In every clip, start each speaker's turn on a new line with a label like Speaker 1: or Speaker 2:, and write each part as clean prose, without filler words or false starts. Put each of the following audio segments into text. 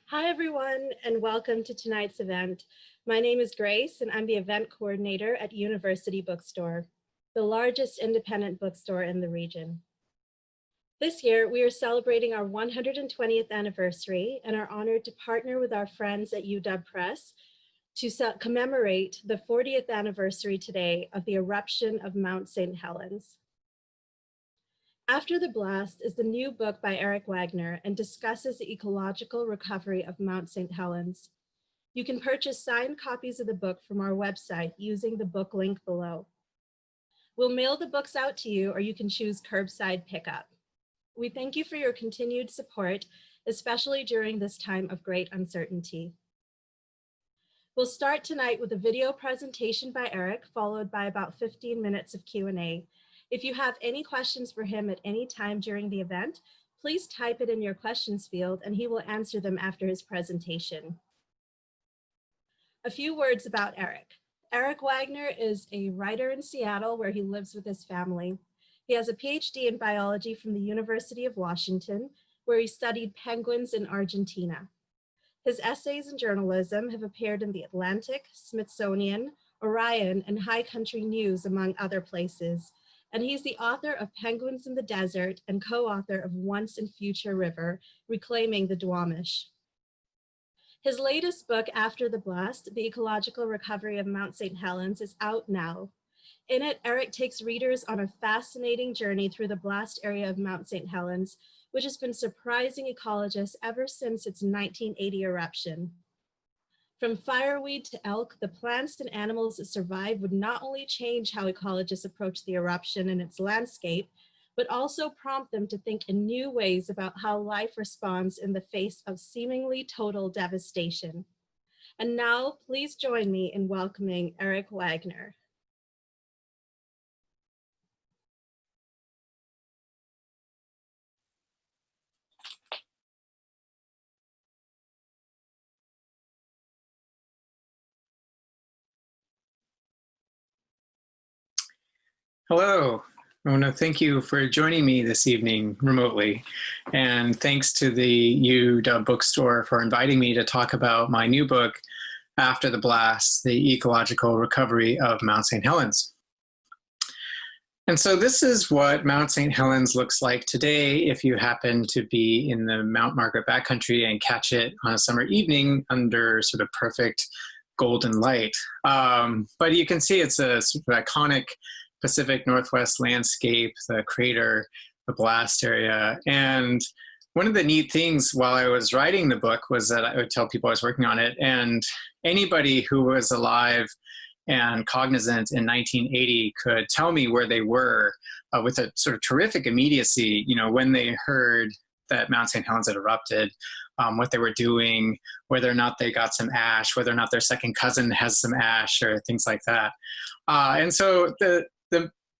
Speaker 1: Hi, everyone, and welcome to tonight's event. My name is Grace, and I'm the event coordinator at University Bookstore, the largest independent bookstore in the region. This year, we are celebrating our 120th anniversary and are honored to partner with our friends at UW Press to commemorate the 40th anniversary today of the eruption of Mount St. Helens. After the Blast is the new book by Eric Wagner and discusses the ecological recovery of Mount St. Helens. You can purchase signed copies of the book from our website using the book link below. We'll mail the books out to you, or you can choose curbside pickup. We thank you for your continued support, especially during this time of great uncertainty. We'll start tonight with a video presentation by Eric, followed by about 15 minutes of Q&A. If you have any questions for him at any time during the event, please type it in your questions field and he will answer them after his presentation. A few words about Eric. Eric Wagner is a writer in Seattle where he lives with his family. He has a PhD in biology from the University of Washington, where he studied penguins in Argentina. His essays in journalism have appeared in The Atlantic, Smithsonian, Orion, and High Country News, among other places. And he's the author of Penguins in the Desert and co-author of Once and Future River, Reclaiming the Duwamish. His latest book, After the Blast, The Ecological Recovery of Mount St. Helens, is out now. In it, Eric takes readers on a fascinating journey through the blast area of Mount St. Helens, which has been surprising ecologists ever since its 1980 eruption. From fireweed to elk, the plants and animals that survive would not only change how ecologists approach the eruption and its landscape, but also prompt them to think in new ways about how life responds in the face of seemingly total devastation. And now, please join me in welcoming Eric Wagner.
Speaker 2: Hello, I want to thank you for joining me this evening remotely. And thanks to the UW Bookstore for inviting me to talk about my new book, After the Blast, The Ecological Recovery of Mount St. Helens. And so this is what Mount St. Helens looks like today if you happen to be in the Mount Margaret backcountry and catch it on a summer evening under sort of perfect golden light. But you can see it's a sort of iconic Pacific Northwest landscape, the crater, the blast area. And one of the neat things while I was writing the book was that I would tell people I was working on it, and anybody who was alive and cognizant in 1980 could tell me where they were with a sort of terrific immediacy, you know, when they heard that Mount St. Helens had erupted, what they were doing, whether or not they got some ash, whether or not their second cousin has some ash, or things like that. And so the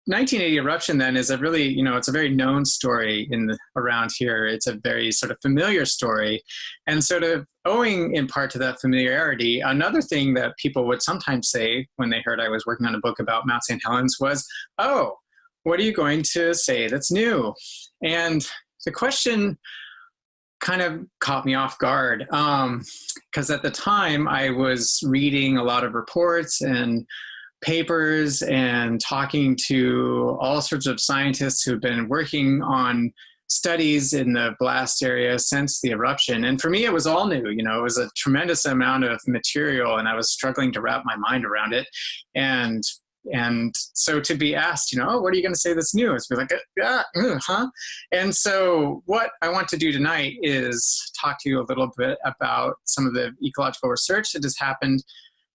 Speaker 2: 1980 eruption then is a really, you know, it's a very known story around here. It's a very sort of familiar story. And sort of owing in part to that familiarity, another thing that people would sometimes say when they heard I was working on a book about Mount St. Helens was, oh, what are you going to say that's new? And the question kind of caught me off guard because at the time I was reading a lot of reports and papers and talking to all sorts of scientists who've been working on studies in the blast area since the eruption. And for me, it was all new. You know, it was a tremendous amount of material and I was struggling to wrap my mind around it. And so to be asked, you know, oh, what are you going to say that's new? It's be like, huh? And so what I want to do tonight is talk to you a little bit about some of the ecological research that has happened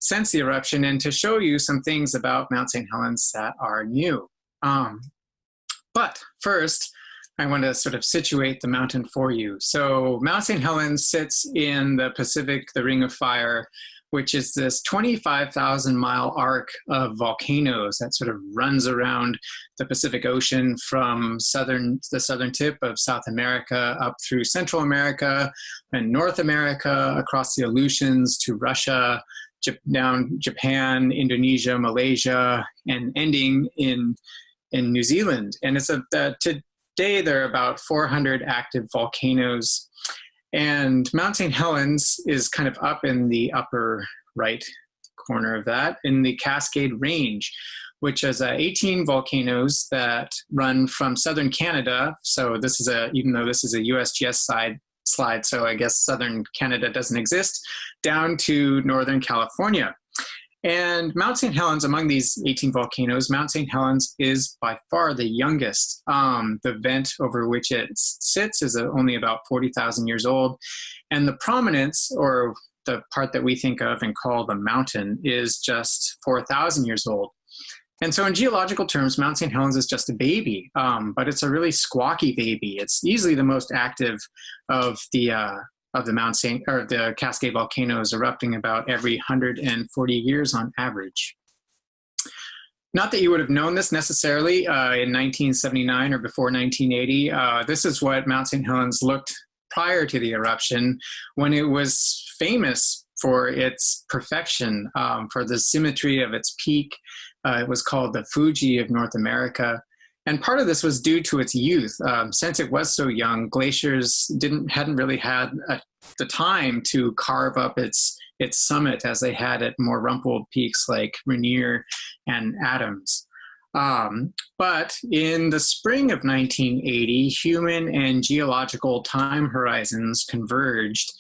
Speaker 2: since the eruption and to show you some things about Mount St. Helens that are new. But first, I want to sort of situate the mountain for you. So Mount St. Helens sits in the Pacific, the Ring of Fire, which is this 25,000-mile arc of volcanoes that sort of runs around the Pacific Ocean from the southern tip of South America up through Central America and North America, across the Aleutians to Russia, down Japan, Indonesia, Malaysia, and ending in New Zealand. And it's today there are about 400 active volcanoes. And Mount St. Helens is kind of up in the upper right corner of that in the Cascade Range, which is 18 volcanoes that run from southern Canada. So this is even though this is a USGS slide, so I guess southern Canada doesn't exist, down to northern California. And Mount St. Helens, among these 18 volcanoes, Mount St. Helens is by far the youngest. The vent over which it sits is only about 40,000 years old. And the prominence, or the part that we think of and call the mountain, is just 4,000 years old. And so in geological terms, Mount St. Helens is just a baby, but it's a really squawky baby. It's easily the most active of the the Cascade volcanoes, erupting about every 140 years on average. Not that you would have known this necessarily in 1979 or before 1980. This is what Mount St. Helens looked prior to the eruption, when it was famous for its perfection, for the symmetry of its peak. It was called the Fuji of North America. And part of this was due to its youth. Since it was so young, glaciers hadn't really had the time to carve up its summit as they had at more rumpled peaks like Rainier and Adams. But in the spring of 1980, human and geological time horizons converged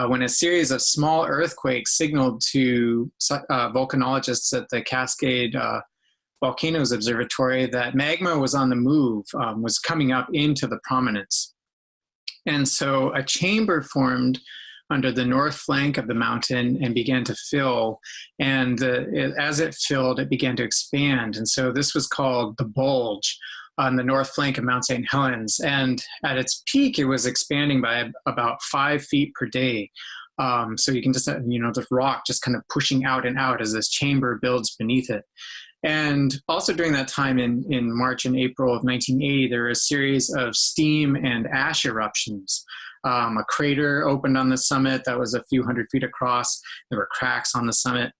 Speaker 2: when a series of small earthquakes signaled to volcanologists at the Cascade Volcanoes Observatory that magma was on the move, was coming up into the prominence. And so a chamber formed under the north flank of the mountain and began to fill. And as it filled, it began to expand. And so this was called the bulge on the north flank of Mount St. Helens. And at its peak, it was expanding by about 5 feet per day. So you can just, the rock just kind of pushing out and out as this chamber builds beneath it. And also during that time in March and April of 1980, there were a series of steam and ash eruptions. A crater opened on the summit that was a few hundred feet across. There were cracks on the summit.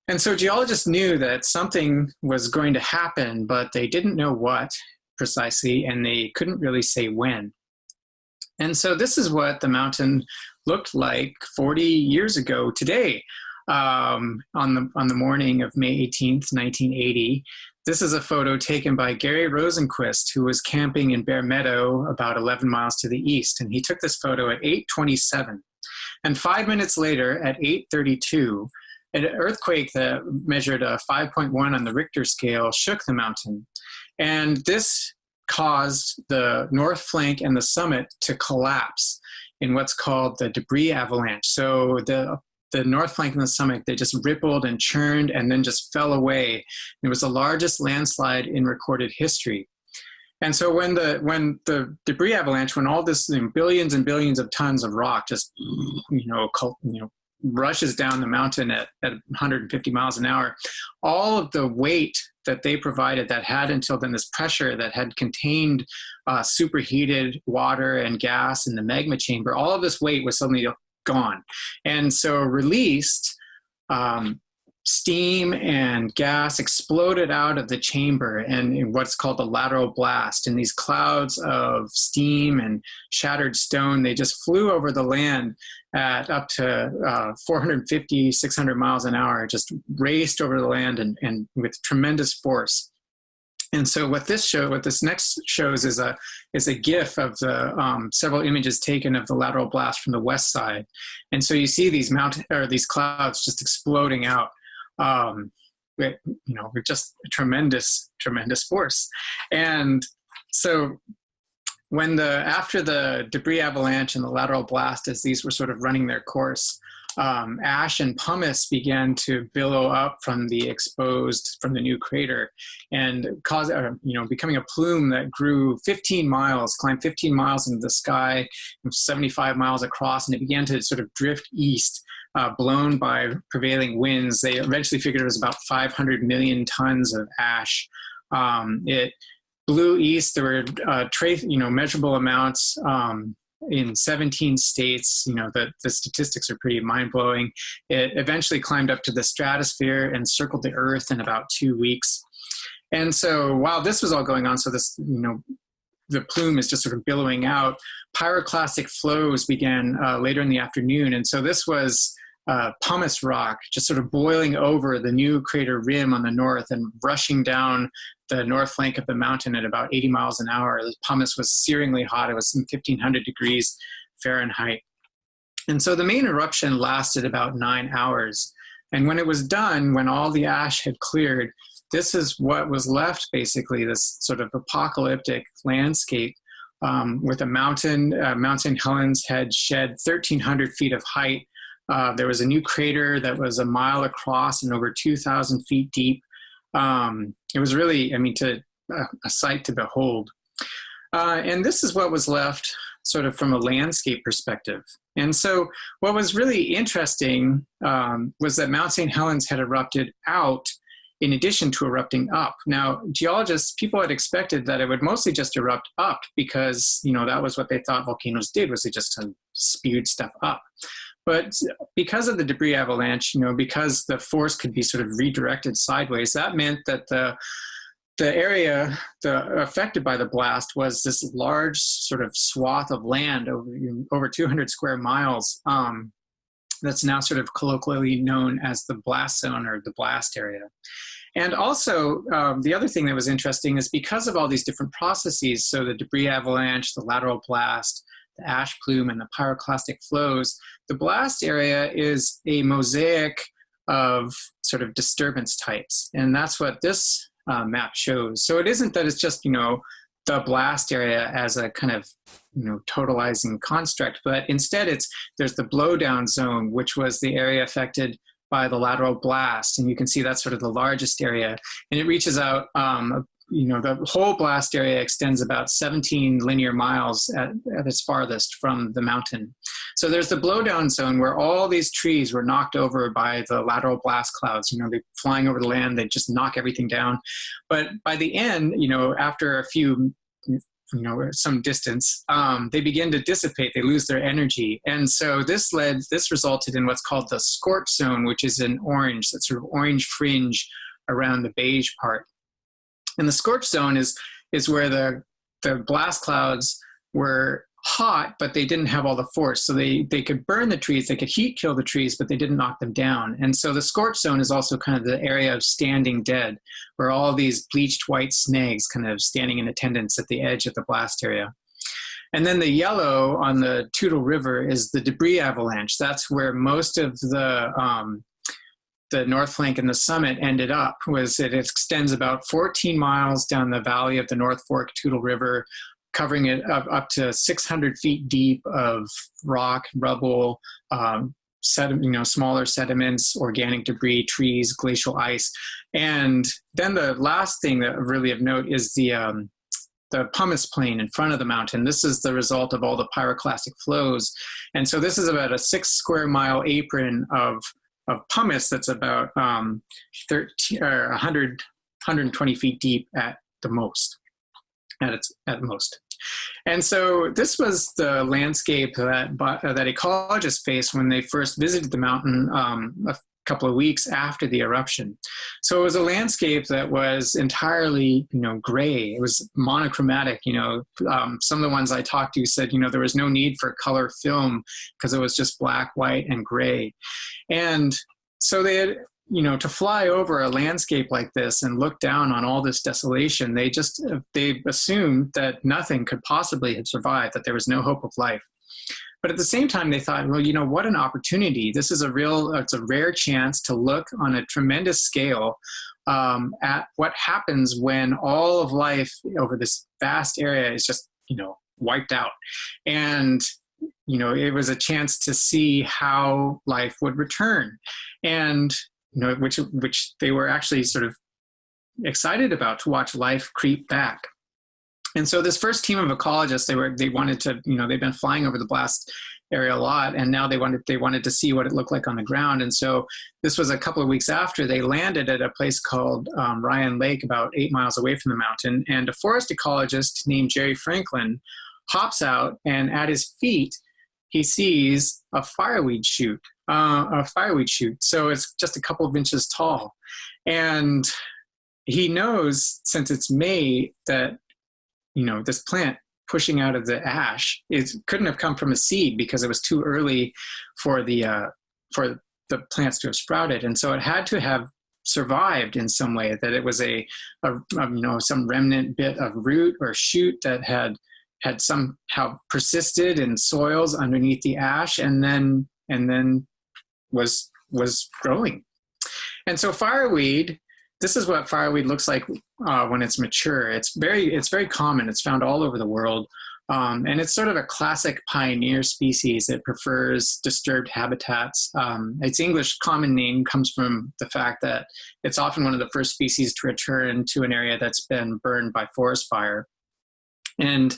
Speaker 2: And so geologists knew that something was going to happen, but they didn't know what precisely, and they couldn't really say when. And so this is what the mountain looked like 40 years ago today. On the morning of May 18th, 1980. This is a photo taken by Gary Rosenquist, who was camping in Bear Meadow about 11 miles to the east. And he took this photo at 8:27. And 5 minutes later at 8:32, an earthquake that measured a 5.1 on the Richter scale shook the mountain. And this caused the north flank and the summit to collapse in what's called the debris avalanche. So the north flank and the summit, they just rippled and churned and then just fell away. It was the largest landslide in recorded history. And so when the debris avalanche, when all this billions and billions of tons of rock just rushes down the mountain at 150 miles an hour, all of the weight that they provided that had until then this pressure that had contained superheated water and gas in the magma chamber, all of this weight was suddenly gone. And so released steam and gas exploded out of the chamber and in what's called the lateral blast. And these clouds of steam and shattered stone, they just flew over the land at up to 450, 600 miles an hour, just raced over the land and with tremendous force. And so what this next shows is a GIF of the several images taken of the lateral blast from the west side. And so you see these these clouds just exploding out with just a tremendous force. And so after the debris avalanche and the lateral blast, as these were sort of running their course, ash and pumice began to billow up from the new crater and becoming a plume that grew 15 miles, climbed 15 miles into the sky, 75 miles across, and it began to sort of drift east, blown by prevailing winds. They eventually figured it was about 500 million tons of ash. It blew east. There were measurable amounts in 17 states. The statistics are pretty mind-blowing. It eventually climbed up to the stratosphere and circled the Earth in about 2 weeks. And so while this was all going on, so this the plume is just sort of billowing out. Pyroclastic flows began later in the afternoon. And so this was pumice rock just sort of boiling over the new crater rim on the north and rushing down the north flank of the mountain at about 80 miles an hour. The pumice was searingly hot. It was some 1,500 degrees Fahrenheit. And so the main eruption lasted about 9 hours. And when it was done, when all the ash had cleared, this is what was left, basically, this sort of apocalyptic landscape with a mountain. Mountain Helens had shed 1,300 feet of height. There was a new crater that was a mile across and over 2,000 feet deep. It was really, I mean, a sight to behold. And this is what was left sort of from a landscape perspective. And so what was really interesting was that Mount St. Helens had erupted out in addition to erupting up. Now, geologists, people had expected that it would mostly just erupt up because, you know, that was what they thought volcanoes did, was they just spewed stuff up. But because of the debris avalanche, you know, because the force could be sort of redirected sideways, that meant that the area affected by the blast was this large sort of swath of land over 200 square miles that's now sort of colloquially known as the blast zone or the blast area. And also, the other thing that was interesting is because of all these different processes, so the debris avalanche, the lateral blast, the ash plume, and the pyroclastic flows, the blast area is a mosaic of sort of disturbance types. And that's what this map shows. So it isn't that it's just, you know, the blast area as a kind of, you know, totalizing construct, but instead there's the blowdown zone, which was the area affected by the lateral blast. And you can see that's sort of the largest area. And it reaches out, you know, the whole blast area extends about 17 linear miles at its farthest from the mountain. So there's the blowdown zone where all these trees were knocked over by the lateral blast clouds. You know, they're flying over the land, they just knock everything down. But by the end, you know, after a few, you know, some distance, they begin to dissipate, they lose their energy. And so this resulted in what's called the Scorch Zone, which is an orange, that sort of orange fringe around the beige part. And the Scorch Zone is where the blast clouds were hot, but they didn't have all the force. So they could burn the trees, they could heat kill the trees, but they didn't knock them down. And so the Scorch Zone is also kind of the area of standing dead, where all these bleached white snags kind of standing in attendance at the edge of the blast area. And then the yellow on the Toutle River is the debris avalanche. That's where most of the north flank and the summit ended up. It extends about 14 miles down the valley of the North Fork Toutle River, covering it up to 600 feet deep of rock, rubble, smaller sediments, organic debris, trees, glacial ice. And then the last thing that really of note is the pumice plain in front of the mountain. This is the result of all the pyroclastic flows. And so this is about a 6 square mile apron of pumice that's about 120 feet deep at the most. At most. And so this was the landscape that ecologists faced when they first visited the mountain a couple of weeks after the eruption. So it was a landscape that was entirely, you know, gray. It was monochromatic. You know, some of the ones I talked to said, you know, there was no need for color film because it was just black, white, and gray. And so they had, you know, to fly over a landscape like this and look down on all this desolation, they assumed that nothing could possibly have survived, that there was no hope of life. But at the same time, they thought, well, you know, what an opportunity. This is it's a rare chance to look on a tremendous scale at what happens when all of life over this vast area is just, you know, wiped out. And, you know, it was a chance to see how life would return. And, you know, which they were actually sort of excited about, to watch life creep back. And so this first team of ecologists, they wanted to, you know, they've been flying over the blast area a lot, and now they wanted to see what it looked like on the ground. And so this was a couple of weeks after they landed at a place called Ryan Lake, about 8 miles away from the mountain. And a forest ecologist named Jerry Franklin hops out, and at his feet, he sees a fireweed shoot. So it's just a couple of inches tall. And he knows, since it's May, that, this plant pushing out of the ash. It couldn't have come from a seed because it was too early for the plants to have sprouted. And so it had to have survived in some way, that it was some remnant bit of root or shoot that had somehow persisted in soils underneath the ash and then was growing. And so fireweed, this is what fireweed looks like when it's mature. It's very common. It's found all over the world. And it's sort of a classic pioneer species. It prefers disturbed habitats. Its English common name comes from the fact that it's often one of the first species to return to an area that's been burned by forest fire. And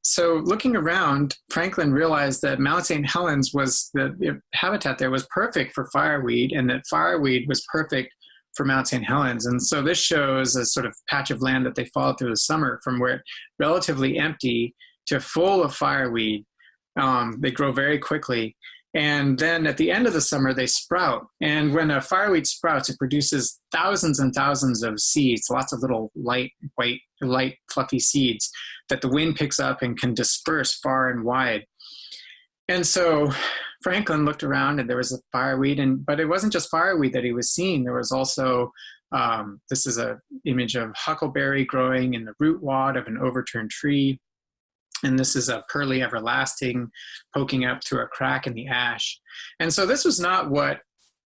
Speaker 2: so looking around, Franklin realized that Mount St. Helens the habitat there was perfect for fireweed, and that fireweed was perfect for Mount St. Helens. And so this shows a sort of patch of land that they followed through the summer from where it's relatively empty to full of fireweed. They grow very quickly. And then at the end of the summer, they sprout. And when a fireweed sprouts, it produces thousands and thousands of seeds, lots of little light, fluffy seeds that the wind picks up and can disperse far and wide. And so Franklin looked around and there was a fireweed, but it wasn't just fireweed that he was seeing. There was also, this is an image of huckleberry growing in the root wad of an overturned tree. And this is a pearly everlasting poking up through a crack in the ash. And so this was not what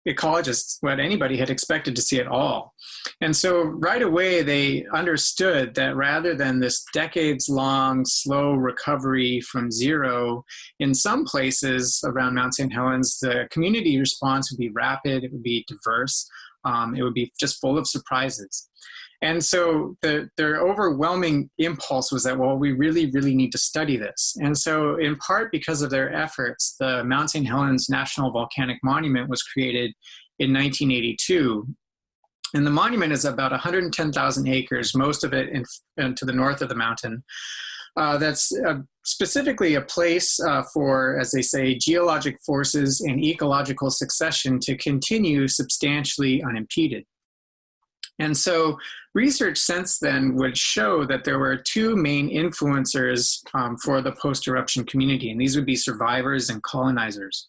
Speaker 2: anybody had expected to see at all. And so right away, they understood that rather than this decades-long slow recovery from zero, in some places around Mount St. Helens, the community response would be rapid, it would be diverse, it would be just full of surprises. And so their overwhelming impulse was that, well, we really, really need to study this. And so in part because of their efforts, the Mount St. Helens National Volcanic Monument was created in 1982. And the monument is about 110,000 acres, most of it to the north of the mountain. That's specifically a place for, as they say, geologic forces and ecological succession to continue substantially unimpeded. And so research since then would show that there were two main influencers for the post-eruption community, and these would be survivors and colonizers.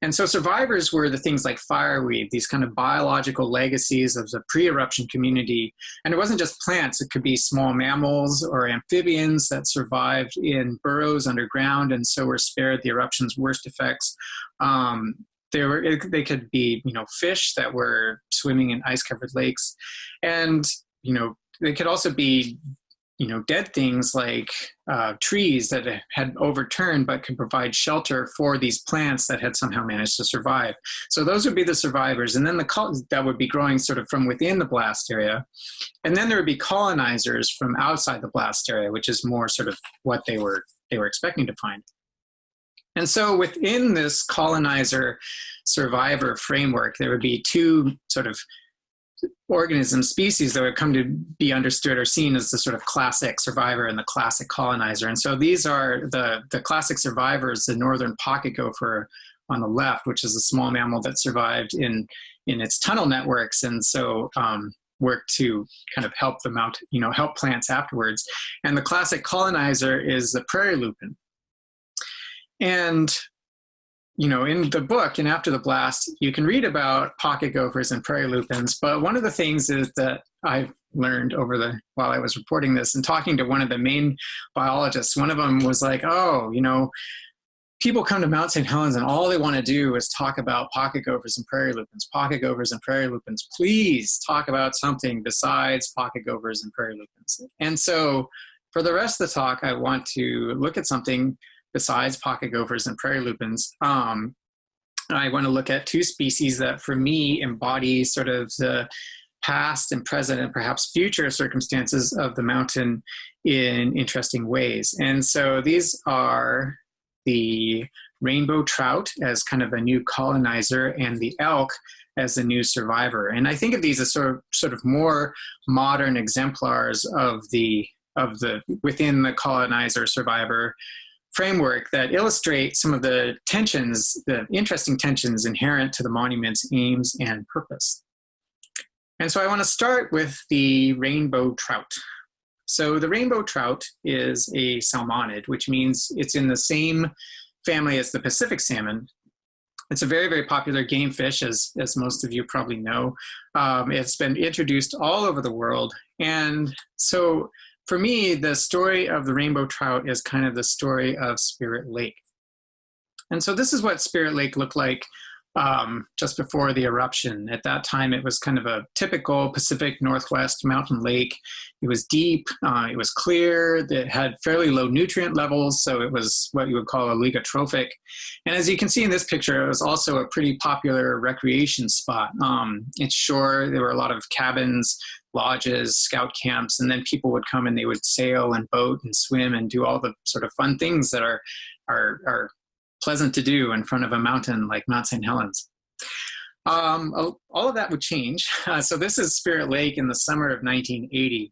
Speaker 2: And so survivors were the things like fireweed, these kind of biological legacies of the pre-eruption community. And it wasn't just plants, it could be small mammals or amphibians that survived in burrows underground and so were spared the eruption's worst effects. They could be, fish that were swimming in ice-covered lakes. And, they could also be, dead things like trees that had overturned but could provide shelter for these plants that had somehow managed to survive. So those would be the survivors. And then that would be growing sort of from within the blast area. And then there would be colonizers from outside the blast area, which is more sort of what they were expecting to find. And so within this colonizer survivor framework, there would be two sort of organism species that would come to be understood or seen as the sort of classic survivor and the classic colonizer. And so these are the classic survivors, the northern pocket gopher on the left, which is a small mammal that survived in its tunnel networks. And so worked to kind of help them out, help plants afterwards. And the classic colonizer is the Prairie Lupin. And, in the book and After the Blast, you can read about pocket gophers and prairie lupins. But one of the things is that I've learned while I was reporting this and talking to one of the main biologists, one of them was like, people come to Mount St. Helens and all they want to do is talk about pocket gophers and prairie lupins, pocket gophers and prairie lupins. Please talk about something besides pocket gophers and prairie lupins. And so for the rest of the talk, I want to look at something besides pocket gophers and prairie lupins. I want to look at two species that for me embody sort of the past and present and perhaps future circumstances of the mountain in interesting ways. And so these are the rainbow trout as kind of a new colonizer and the elk as a new survivor. And I think of these as sort of more modern exemplars of the within the colonizer survivor framework that illustrate some of the tensions, the interesting tensions inherent to the monument's aims and purpose. And so I want to start with the rainbow trout. So the rainbow trout is a salmonid, which means it's in the same family as the Pacific salmon. It's a very, very popular game fish, as most of you probably know. It's been introduced all over the world. And so for me, the story of the rainbow trout is kind of the story of Spirit Lake. And so this is what Spirit Lake looked like just before the eruption. At that time, it was kind of a typical Pacific Northwest mountain lake. It was deep, it was clear, it had fairly low nutrient levels, so it was what you would call oligotrophic. And as you can see in this picture, it was also a pretty popular recreation spot. Its shore, there were a lot of cabins, lodges, scout camps, and then people would come and they would sail and boat and swim and do all the sort of fun things that are pleasant to do in front of a mountain like Mount St. Helens. All of that would change. So this is Spirit Lake in the summer of 1980.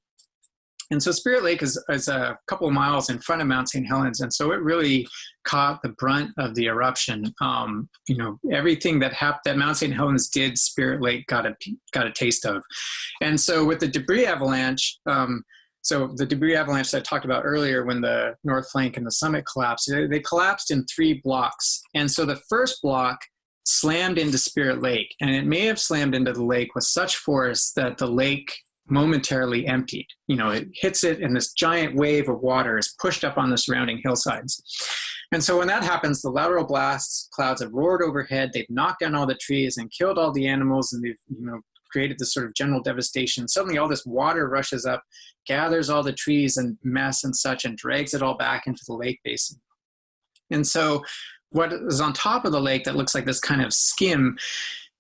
Speaker 2: And so Spirit Lake is a couple of miles in front of Mount St. Helens. And so it really caught the brunt of the eruption. You know, everything that Mount St. Helens did, Spirit Lake got a taste of. And so with the debris avalanche, so the debris avalanche that I talked about earlier, when the north flank and the summit collapsed, they collapsed in 3 blocks. And so the first block slammed into Spirit Lake, and it may have slammed into the lake with such force that the lake momentarily emptied. You know, it hits it and this giant wave of water is pushed up on the surrounding hillsides. And so when that happens, the lateral blast clouds have roared overhead, they've knocked down all the trees and killed all the animals, and they've, you know, created this sort of general devastation. Suddenly all this water rushes up, gathers all the trees and mess and such, and drags it all back into the lake basin. And so what is on top of the lake that looks like this kind of skim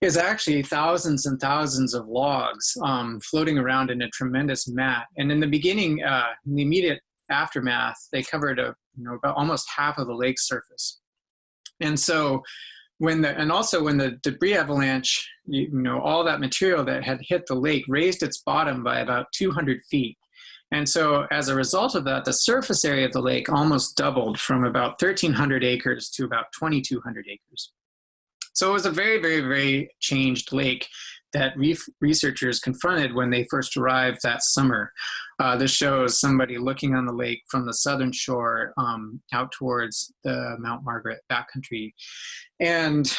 Speaker 2: is actually thousands and thousands of logs floating around in a tremendous mat. And in the beginning, in the immediate aftermath, they covered about almost half of the lake's surface. And so when the debris avalanche, you know, all that material that had hit the lake raised its bottom by about 200 feet. And so as a result of that, the surface area of the lake almost doubled from about 1,300 acres to about 2,200 acres. So it was a very, very, very changed lake that researchers confronted when they first arrived that summer. This shows somebody looking on the lake from the southern shore out towards the Mount Margaret backcountry. And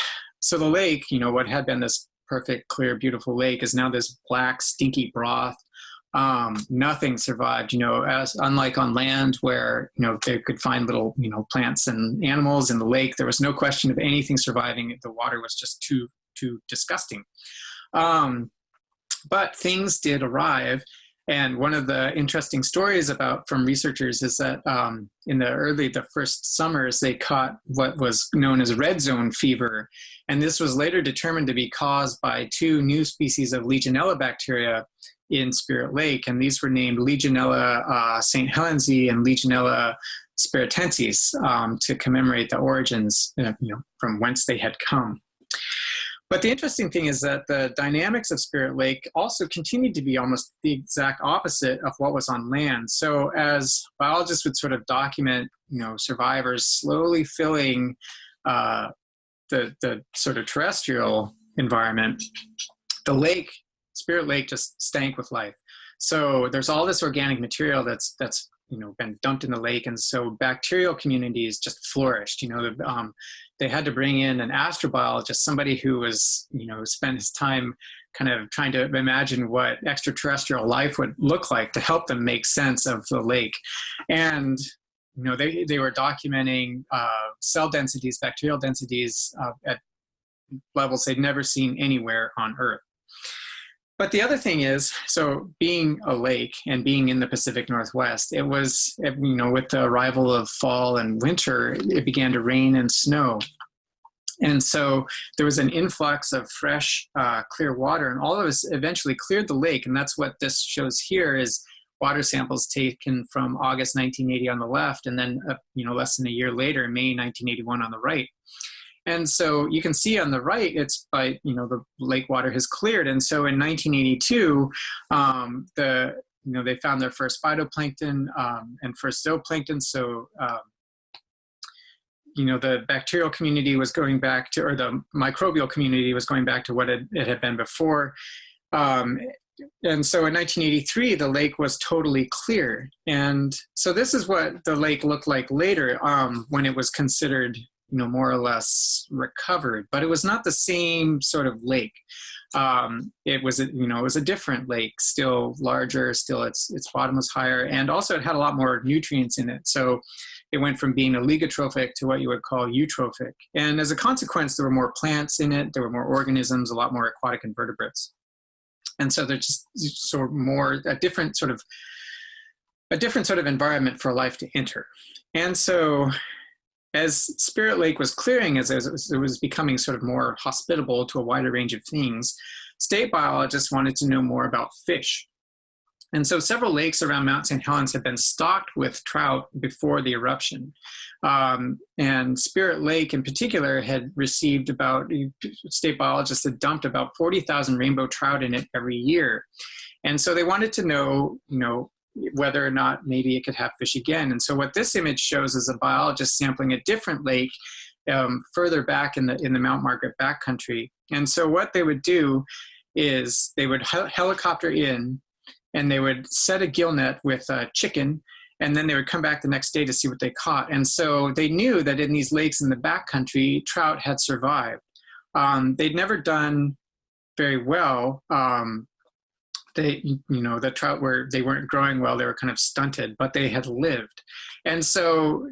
Speaker 2: so the lake, you know, what had been this perfect, clear, beautiful lake is now this black, stinky broth. Nothing survived, you know, as unlike on land where, you know, they could find little, you know, plants and animals. In the lake, there was no question of anything surviving. The water was just too disgusting. But things did arrive. And one of the interesting stories from researchers is that in the first summers, they caught what was known as red zone fever. And this was later determined to be caused by 2 new species of Legionella bacteria in Spirit Lake. And these were named Legionella St. Helensi and Legionella spiritensis to commemorate the origins, you know, from whence they had come. But the interesting thing is that the dynamics of Spirit Lake also continued to be almost the exact opposite of what was on land. So as biologists would sort of document, you know, survivors slowly filling the sort of terrestrial environment, the lake, Spirit Lake, just stank with life. So there's all this organic material that's you know, been dumped in the lake, and so bacterial communities just flourished. You know, they had to bring in an astrobiologist, somebody who was, you know, spent his time kind of trying to imagine what extraterrestrial life would look like to help them make sense of the lake. And you know, they were documenting cell densities, bacterial densities at levels they'd never seen anywhere on Earth. But the other thing is, so being a lake and being in the Pacific Northwest, it was, you know, with the arrival of fall and winter, it began to rain and snow. And so there was an influx of fresh, clear water, and all of us eventually cleared the lake. And that's what this shows here is water samples taken from August 1980 on the left, and then, you know, less than a year later, May 1981 on the right. And so you can see on the right, it's by, you know, the lake water has cleared. And so in 1982, you know, they found their first phytoplankton and first zooplankton. So, you know, the bacterial community was going back to, or the microbial community was going back to what it had been before. and so in 1983, the lake was totally clear. And so this is what the lake looked like later, when it was considered, more or less recovered. But it was not the same sort of lake. It was, it was a different lake, still larger, still its bottom was higher, and also it had a lot more nutrients in it. So it went from being oligotrophic to what you would call eutrophic. And as a consequence, there were more plants in it, there were more organisms, a lot more aquatic invertebrates. And so there's just sort of more, a different sort of environment for life to enter. And so as Spirit Lake was clearing, as it was becoming sort of more hospitable to a wider range of things, state biologists wanted to know more about fish. And so several lakes around Mount St. Helens had been stocked with trout before the eruption. And Spirit Lake in particular had received state biologists had dumped about 40,000 rainbow trout in it every year. And so they wanted to know, whether or not maybe it could have fish again. And so what this image shows is a biologist sampling a different lake further back in the Mount Margaret backcountry. And so what they would do is they would helicopter in, and they would set a gill net with a chicken, and then they would come back the next day to see what they caught. And so they knew that in these lakes in the backcountry, trout had survived. They'd never done very well. The trout they weren't growing well, they were kind of stunted, but they had lived. And so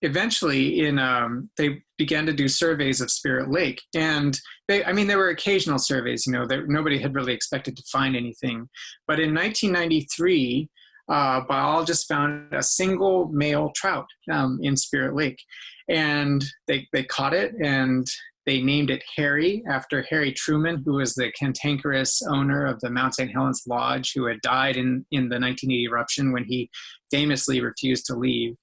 Speaker 2: eventually they began to do surveys of Spirit Lake. And there were occasional surveys, nobody had really expected to find anything. But in 1993, biologists found a single male trout in Spirit Lake. And they caught it, and they named it Harry, after Harry Truman, who was the cantankerous owner of the Mount St. Helens Lodge, who had died in the 1980 eruption when he famously refused to leave.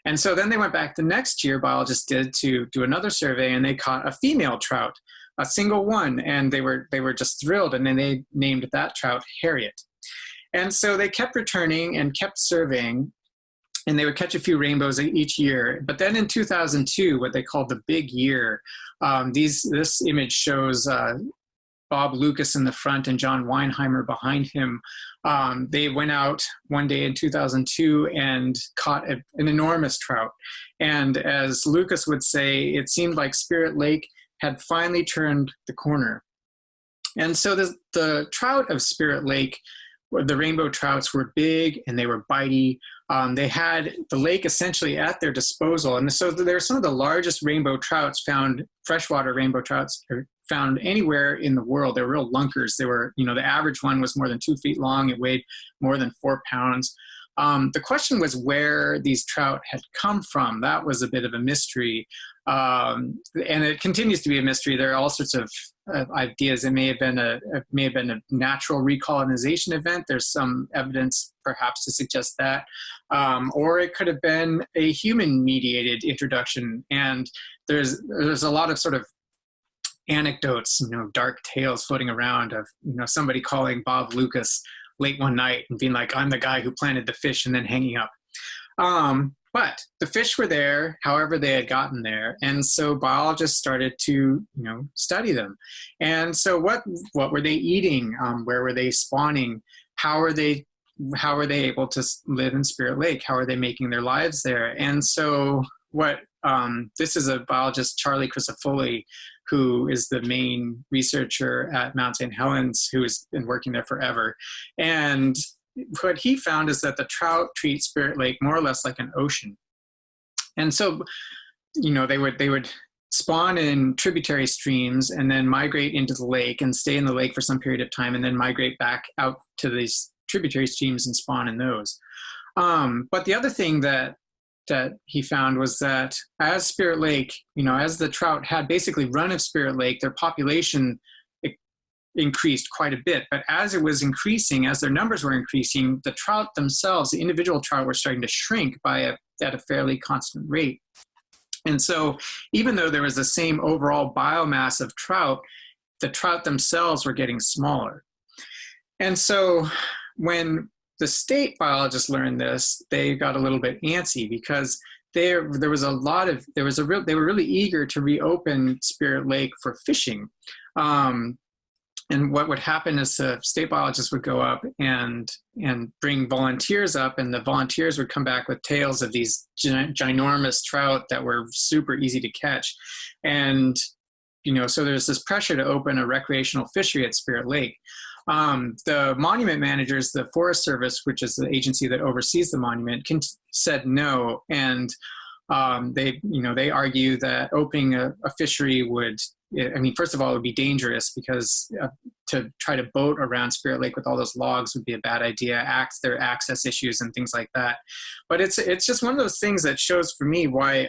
Speaker 2: And so then they went back the next year, biologists did, to do another survey, and they caught a female trout, a single one, and they were just thrilled, and then they named that trout Harriet. And so they kept returning and kept surveying, and they would catch a few rainbows each year. But then in 2002, what they called the big year, this image shows Bob Lucas in the front and John Weinheimer behind him. They went out one day in 2002 and caught an enormous trout. And as Lucas would say, it seemed like Spirit Lake had finally turned the corner. And so the trout of Spirit Lake, the rainbow trouts, were big and they were bitey. They had the lake essentially at their disposal. And so they're some of the largest rainbow trouts found, freshwater rainbow trouts found anywhere in the world. They're real lunkers. They were, the average one was more than 2 feet long. It weighed more than 4 pounds. The question was where these trout had come from. That was a bit of a mystery. And it continues to be a mystery. There are all sorts of ideas. It may have been a natural recolonization event. There's some evidence perhaps to suggest that. Or it could have been a human-mediated introduction. And there's a lot of sort of anecdotes, dark tales floating around of, somebody calling Bob Lucas late one night and being like, I'm the guy who planted the fish, and then hanging up. But the fish were there, however they had gotten there. And so biologists started to, study them. And so what were they eating? Where were they spawning? How are they able to live in Spirit Lake? How are they making their lives there? And so this is a biologist, Charlie Crisafulli, who is the main researcher at Mount St. Helens, who has been working there forever. And what he found is that the trout treat Spirit Lake more or less like an ocean. And so, they would spawn in tributary streams and then migrate into the lake and stay in the lake for some period of time and then migrate back out to these tributary streams and spawn in those. But the other thing that he found was that as Spirit Lake, as the trout had basically run of Spirit Lake, their population increased quite a bit. But as it was increasing, as their numbers were increasing, the trout themselves, the individual trout, were starting to shrink at a fairly constant rate. And so even though there was the same overall biomass of trout, the trout themselves were getting smaller. And so when the state biologists learned this, they got a little bit antsy because they were really eager to reopen Spirit Lake for fishing. And what would happen is the state biologists would go up and bring volunteers up, and the volunteers would come back with tales of these ginormous trout that were super easy to catch. And, so there's this pressure to open a recreational fishery at Spirit Lake. The monument managers, the Forest Service, which is the agency that oversees the monument, said no. And they argue that opening a fishery would, first of all, it would be dangerous because to try to boat around Spirit Lake with all those logs would be a bad idea. There are access issues and things like that. But it's just one of those things that shows for me why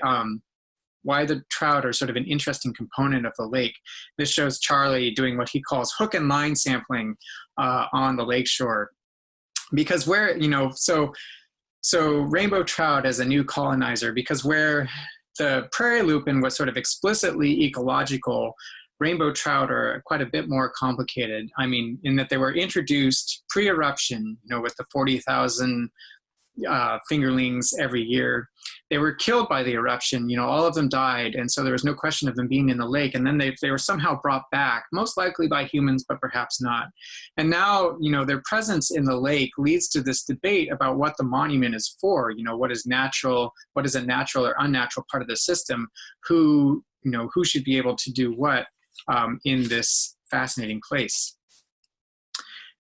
Speaker 2: the trout are sort of an interesting component of the lake. This shows Charlie doing what he calls hook and line sampling on the lakeshore, because so rainbow trout as a new colonizer, because where the Prairie Lupin was sort of explicitly ecological, rainbow trout are quite a bit more complicated. In that they were introduced pre-eruption, with the 40,000 fingerlings every year. They were killed by the eruption, all of them died, and so there was no question of them being in the lake. And then they were somehow brought back, most likely by humans, but perhaps not. And now, their presence in the lake leads to this debate about what the monument is for. What is natural, what is a natural or unnatural part of the system, who should be able to do what in this fascinating place.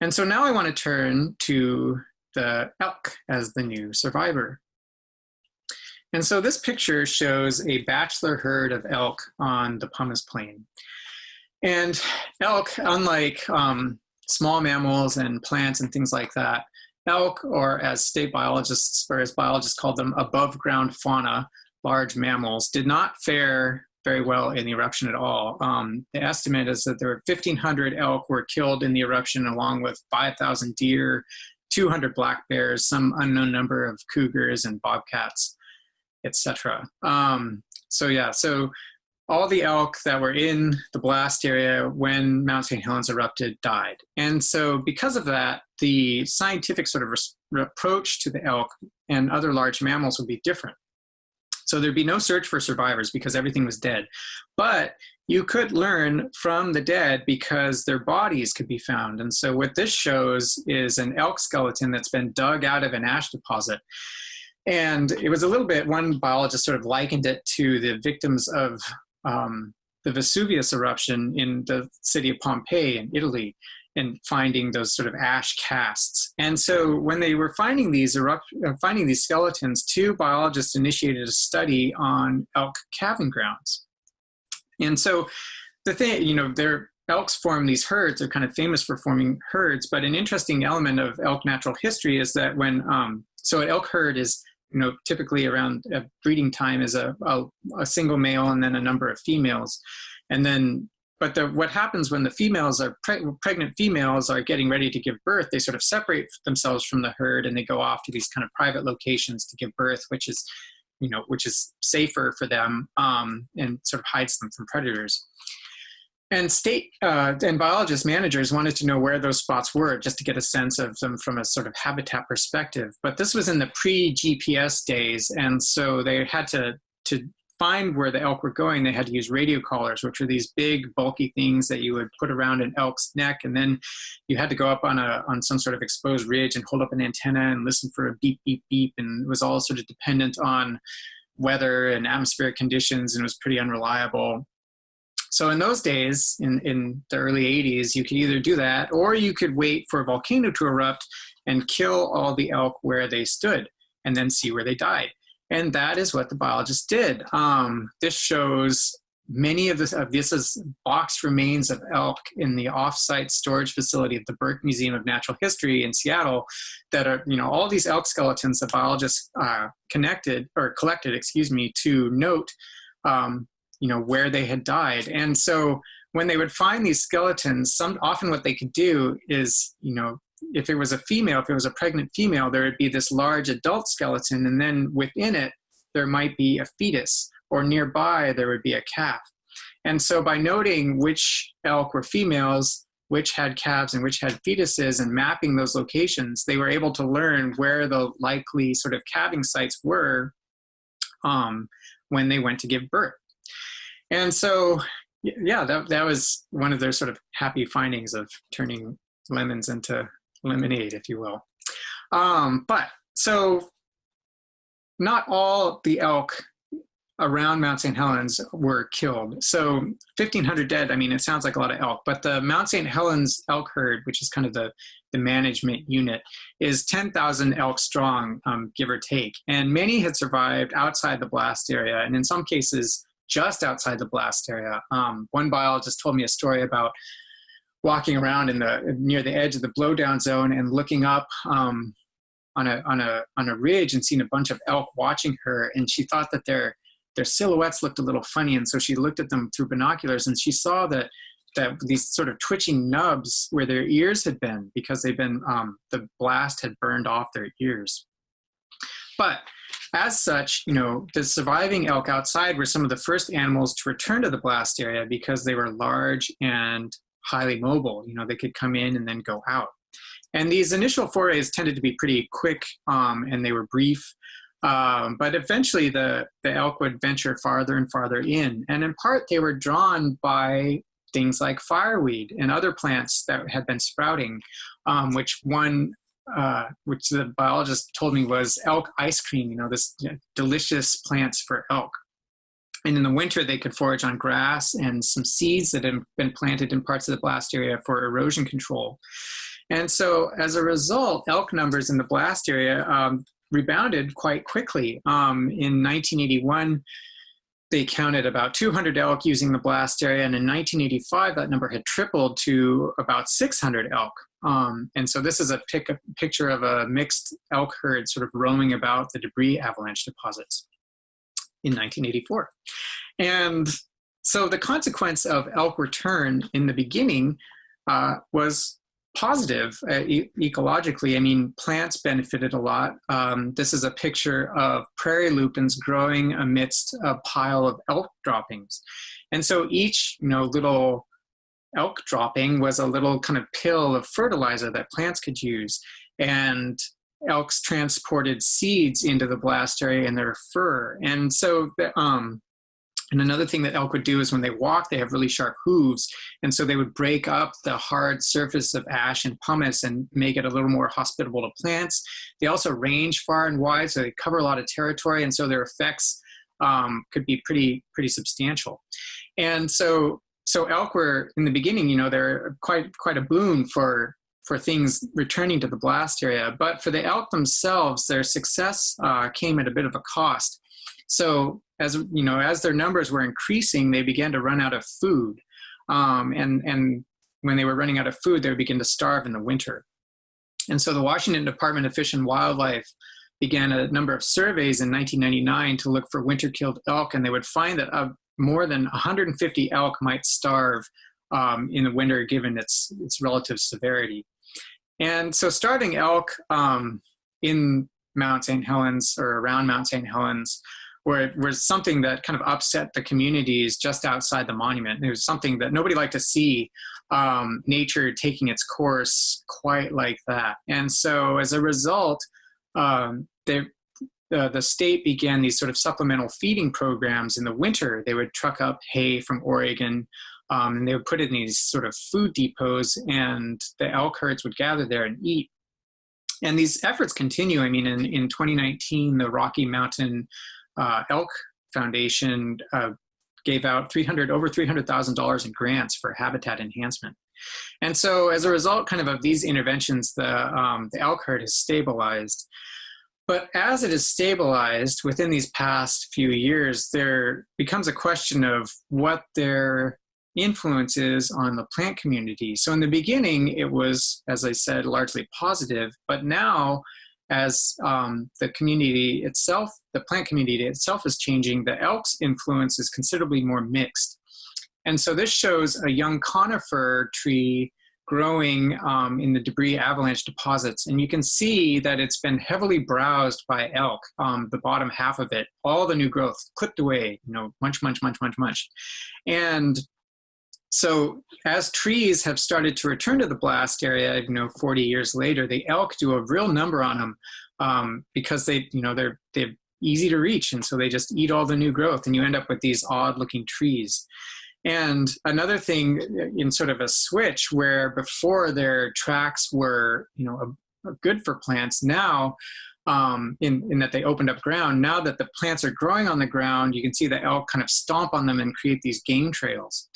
Speaker 2: And so now I want to turn to the elk as the new survivor. And so this picture shows a bachelor herd of elk on the Pumice Plain. And elk, unlike small mammals and plants and things like that, elk, or as state biologists, or as biologists call them, above ground fauna, large mammals, did not fare very well in the eruption at all. The estimate is that there were 1,500 elk were killed in the eruption, along with 5,000 deer, 200 black bears, some unknown number of cougars and bobcats, etc. So all the elk that were in the blast area when Mount St. Helens erupted died. And so because of that, the scientific sort of approach to the elk and other large mammals would be different. So there'd be no search for survivors because everything was dead. But you could learn from the dead because their bodies could be found. And so what this shows is an elk skeleton that's been dug out of an ash deposit. And it was a little bit, one biologist sort of likened it to the victims of the Vesuvius eruption in the city of Pompeii in Italy, and finding those sort of ash casts. And so when they were finding these skeletons, two biologists initiated a study on elk calving grounds. And so the thing, their elks form these herds. They're kind of famous for forming herds, but an interesting element of elk natural history is that when, so an elk herd is, typically around breeding time is a single male and then a number of females. And then, but what happens when the females are pregnant females are getting ready to give birth, they sort of separate themselves from the herd and they go off to these kind of private locations to give birth, which is safer for them and sort of hides them from predators. And state and biologist managers wanted to know where those spots were just to get a sense of them from a sort of habitat perspective. But this was in the pre-GPS days, and so they had to find where the elk were going. They had to use radio collars, which are these big, bulky things that you would put around an elk's neck, and then you had to go up on some sort of exposed ridge and hold up an antenna and listen for a beep, beep, beep, and it was all sort of dependent on weather and atmospheric conditions, and it was pretty unreliable. So in those days, in the early 80s, you could either do that or you could wait for a volcano to erupt and kill all the elk where they stood and then see where they died. And that is what the biologists did. This shows many of this is boxed remains of elk in the off-site storage facility of the Burke Museum of Natural History in Seattle that are, all these elk skeletons that biologists collected, to note where they had died. And so when they would find these skeletons, often what they could do is, if it was a pregnant female, there would be this large adult skeleton, and then within it, there might be a fetus, or nearby, there would be a calf. And so by noting which elk were females, which had calves, and which had fetuses, and mapping those locations, they were able to learn where the likely sort of calving sites were when they went to give birth. And so Yeah, that was one of their sort of happy findings of turning lemons into lemonade, if you will. But so not all the elk around Mount St. Helens were killed. So 1,500 dead, I mean, it sounds like a lot of elk, but the Mount St. Helens elk herd, which is kind of the management unit, is 10,000 elk strong, give or take. And many had survived outside the blast area, and in some cases, just outside the blast area. One biologist told me a story about walking around near the edge of the blowdown zone and looking up on a ridge and seeing a bunch of elk watching her, and she thought that their silhouettes looked a little funny, and so she looked at them through binoculars, and she saw that these sort of twitching nubs where their ears had been, because they've been the blast had burned off their ears. But as such, the surviving elk outside were some of the first animals to return to the blast area because they were large and highly mobile. They could come in and then go out. And these initial forays tended to be pretty quick, and they were brief. But eventually the elk would venture farther and farther in. And in part, they were drawn by things like fireweed and other plants that had been sprouting, which the biologist told me was elk ice cream, this delicious plants for elk. And in the winter, they could forage on grass and some seeds that had been planted in parts of the blast area for erosion control. And so as a result, elk numbers in the blast area rebounded quite quickly. In 1981, they counted about 200 elk using the blast area, and in 1985, that number had tripled to about 600 elk. And so this is a picture of a mixed elk herd sort of roaming about the debris avalanche deposits in 1984. And so the consequence of elk return in the beginning was positive ecologically. I mean, plants benefited a lot. This is a picture of prairie lupins growing amidst a pile of elk droppings. And so each, little elk dropping was a little kind of pill of fertilizer that plants could use. And elks transported seeds into the blast area in their fur. And so and another thing that elk would do is when they walk, they have really sharp hooves. And so they would break up the hard surface of ash and pumice and make it a little more hospitable to plants. They also range far and wide, so they cover a lot of territory. And so their effects could be pretty substantial. And so elk were, in the beginning, they're quite a boon for things returning to the blast area. But for the elk themselves, their success came at a bit of a cost. So as their numbers were increasing, they began to run out of food. And when they were running out of food, they would begin to starve in the winter. And so the Washington Department of Fish and Wildlife began a number of surveys in 1999 to look for winter-killed elk, and they would find that more than 150 elk might starve in the winter, given its relative severity. And so starving elk in Mount St. Helens or around Mount St. Helens was something that kind of upset the communities just outside the monument. It was something that nobody liked to see, nature taking its course quite like that. And so as a result, the state began these sort of supplemental feeding programs in the winter. They would truck up hay from Oregon, and they would put it in these sort of food depots, and the elk herds would gather there and eat. And these efforts continue. I mean, in 2019, the Rocky Mountain Elk Foundation gave out over $300,000 in grants for habitat enhancement. And so as a result of these interventions, the elk herd has stabilized. But as it is stabilized within these past few years, there becomes a question of what their influence is on the plant community. So in the beginning, it was, as I said, largely positive, but now as the community itself, the plant community itself is changing, the elk's influence is considerably more mixed. And so this shows a young conifer tree growing in the debris avalanche deposits. And you can see that it's been heavily browsed by elk, the bottom half of it, all the new growth clipped away, munch. And so as trees have started to return to the blast area, 40 years later, the elk do a real number on them because they're easy to reach. And so they just eat all the new growth, and you end up with these odd looking trees. And another thing in sort of a switch where before their tracks were, good for plants, now in that they opened up ground, now that the plants are growing on the ground, you can see the elk kind of stomp on them and create these game trails.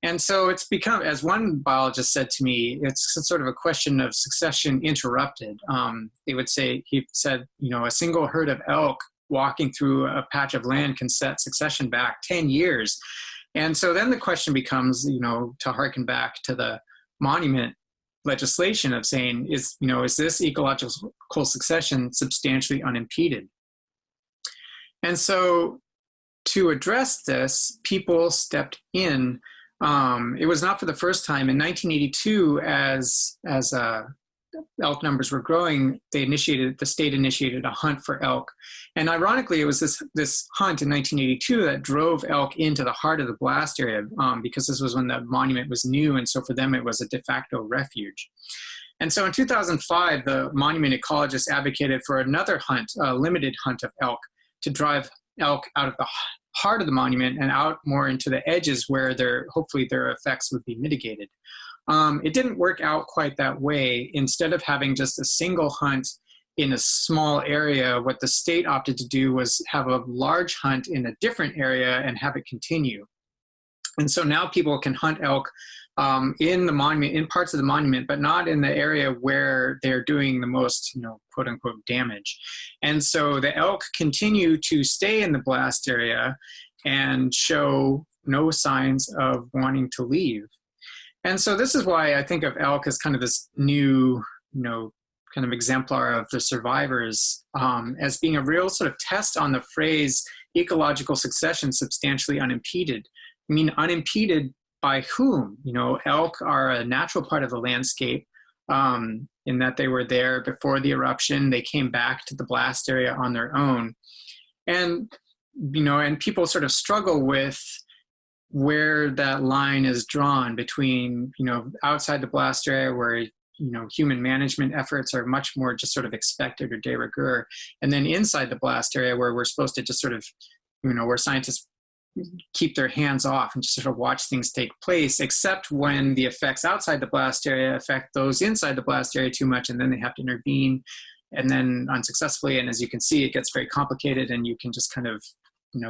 Speaker 2: And so it's become, as one biologist said to me, it's sort of a question of succession interrupted. They would say, he said, a single herd of elk walking through a patch of land can set succession back 10 years. And so then the question becomes, to harken back to the monument legislation of saying, is this ecological succession substantially unimpeded? And so to address this, people stepped in. It was not for the first time. In 1982, as elk numbers were growing, the state initiated a hunt for elk. And ironically, it was this hunt in 1982 that drove elk into the heart of the blast area, because this was when the monument was new. And so for them, it was a de facto refuge. And so in 2005, the monument ecologists advocated for another hunt, a limited hunt of elk, to drive elk out of the heart of the monument and out more into the edges where hopefully their effects would be mitigated. It didn't work out quite that way. Instead of having just a single hunt in a small area, what the state opted to do was have a large hunt in a different area and have it continue. And so now people can hunt elk in the monument, in parts of the monument, but not in the area where they're doing the most, quote unquote, damage. And so the elk continue to stay in the blast area and show no signs of wanting to leave. And so this is why I think of elk as kind of this new, kind of exemplar of the survivors, as being a real sort of test on the phrase ecological succession substantially unimpeded. I mean, unimpeded by whom? Elk are a natural part of the landscape, in that they were there before the eruption. They came back to the blast area on their own. And, and people sort of struggle with where that line is drawn between, outside the blast area where, human management efforts are much more just sort of expected or de rigueur, and then inside the blast area where we're supposed to just sort of, where scientists keep their hands off and just sort of watch things take place, except when the effects outside the blast area affect those inside the blast area too much, and then they have to intervene, and then unsuccessfully. And as you can see, it gets very complicated, and you can just kind of,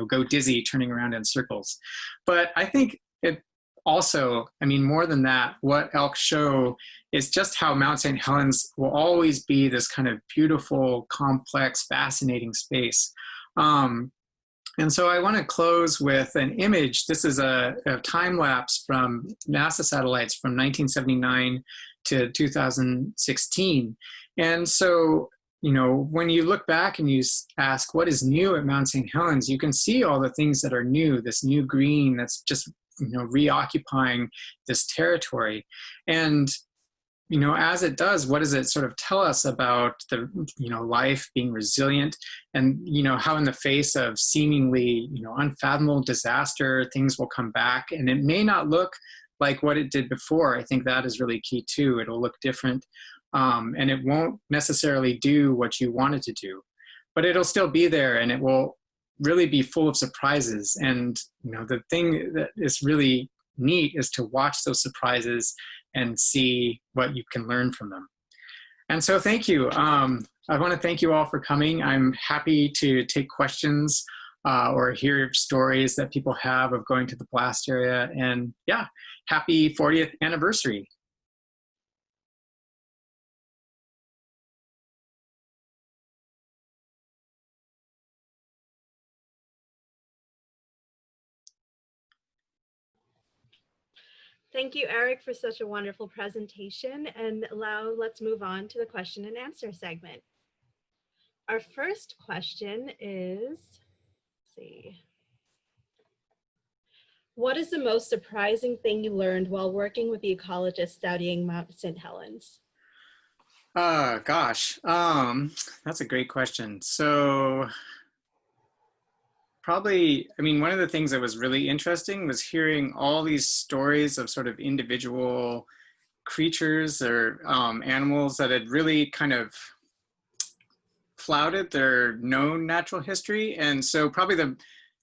Speaker 2: go dizzy turning around in circles. But I think it also, more than that, what elk show is just how Mount St. Helens will always be this kind of beautiful, complex, fascinating space. And so I want to close with an image. This is a time-lapse from NASA satellites from 1979 to 2016. And so, when you look back and you ask what is new at Mount St. Helens, you can see all the things that are new, this new green that's just, reoccupying this territory. And as it does, what does it sort of tell us about the, life being resilient, and, how in the face of seemingly, unfathomable disaster, things will come back, and it may not look like what it did before. I think that is really key too. It'll look different, and it won't necessarily do what you want it to do, but it'll still be there, and it will really be full of surprises. And, the thing that is really neat is to watch those surprises and see what you can learn from them. And so thank you. I want to thank you all for coming. I'm happy to take questions or hear stories that people have of going to the blast area. And yeah, happy 40th anniversary.
Speaker 1: Thank you, Eric, for such a wonderful presentation. And now let's move on to the question and answer segment. Our first question is, let's see. What is the most surprising thing you learned while working with the ecologists studying Mount St. Helens?
Speaker 2: Gosh, that's a great question. So probably, one of the things that was really interesting was hearing all these stories of sort of individual creatures or animals that had really kind of flouted their known natural history. And so probably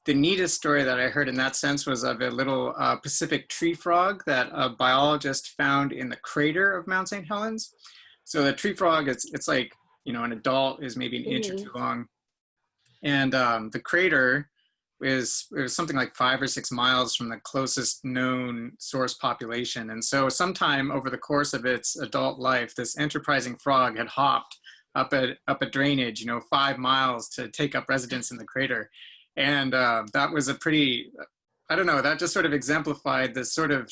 Speaker 2: the neatest story that I heard in that sense was of a little Pacific tree frog that a biologist found in the crater of Mount St. Helens. So the tree frog, it's like, you know, an adult is maybe an inch or two long. And the crater it was something like 5 or 6 miles from the closest known source population. And so sometime over the course of its adult life, this enterprising frog had hopped up a drainage, you know, 5 miles to take up residence in the crater. And that was a pretty, I don't know, that just sort of exemplified the sort of,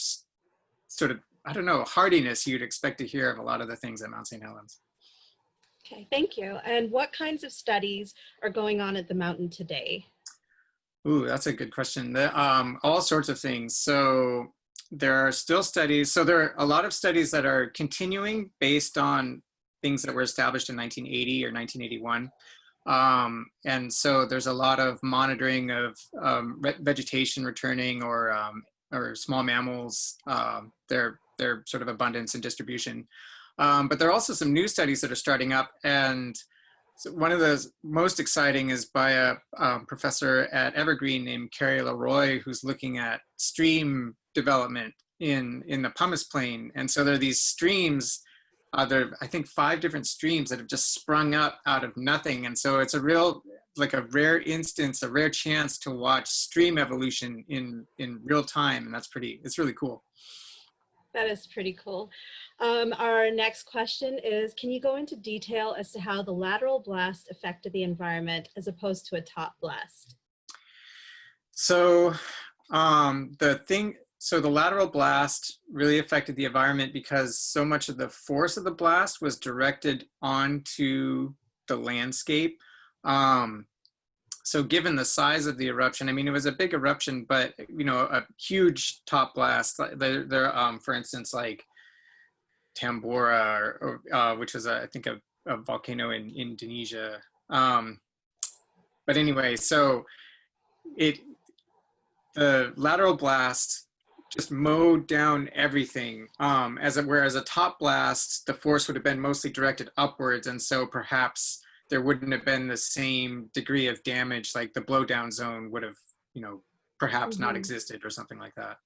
Speaker 2: I don't know, hardiness you'd expect to hear of a lot of the things at Mount St. Helens.
Speaker 1: Okay, thank you. And what kinds of studies are going on at the mountain today?
Speaker 2: Ooh, that's a good question. All sorts of things. So there are still studies. So there are a lot of studies that are continuing based on things that were established in 1980 or 1981. And so there's a lot of monitoring of vegetation returning or small mammals, their sort of abundance and distribution. But there are also some new studies that are starting up, and so one of the most exciting is by a professor at Evergreen named Carrie Leroy, who's looking at stream development in the pumice plain. And so there are these streams, there are, I think, 5 different streams that have just sprung up out of nothing. And so it's a real, like a rare instance, a rare chance to watch stream evolution in real time. And it's really cool.
Speaker 1: That is pretty cool. Our next question is, can you go into detail as to how the lateral blast affected the environment as opposed to a top blast?
Speaker 2: So the lateral blast really affected the environment because so much of the force of the blast was directed onto the landscape. So given the size of the eruption, I mean, it was a big eruption, but, you know, a huge top blast, for instance, like Tambora, which was, I think, a volcano in Indonesia. But anyway, so the lateral blast just mowed down everything, whereas a top blast, the force would have been mostly directed upwards, and so perhaps there wouldn't have been the same degree of damage, like the blowdown zone would have, you know, perhaps not existed or something like that.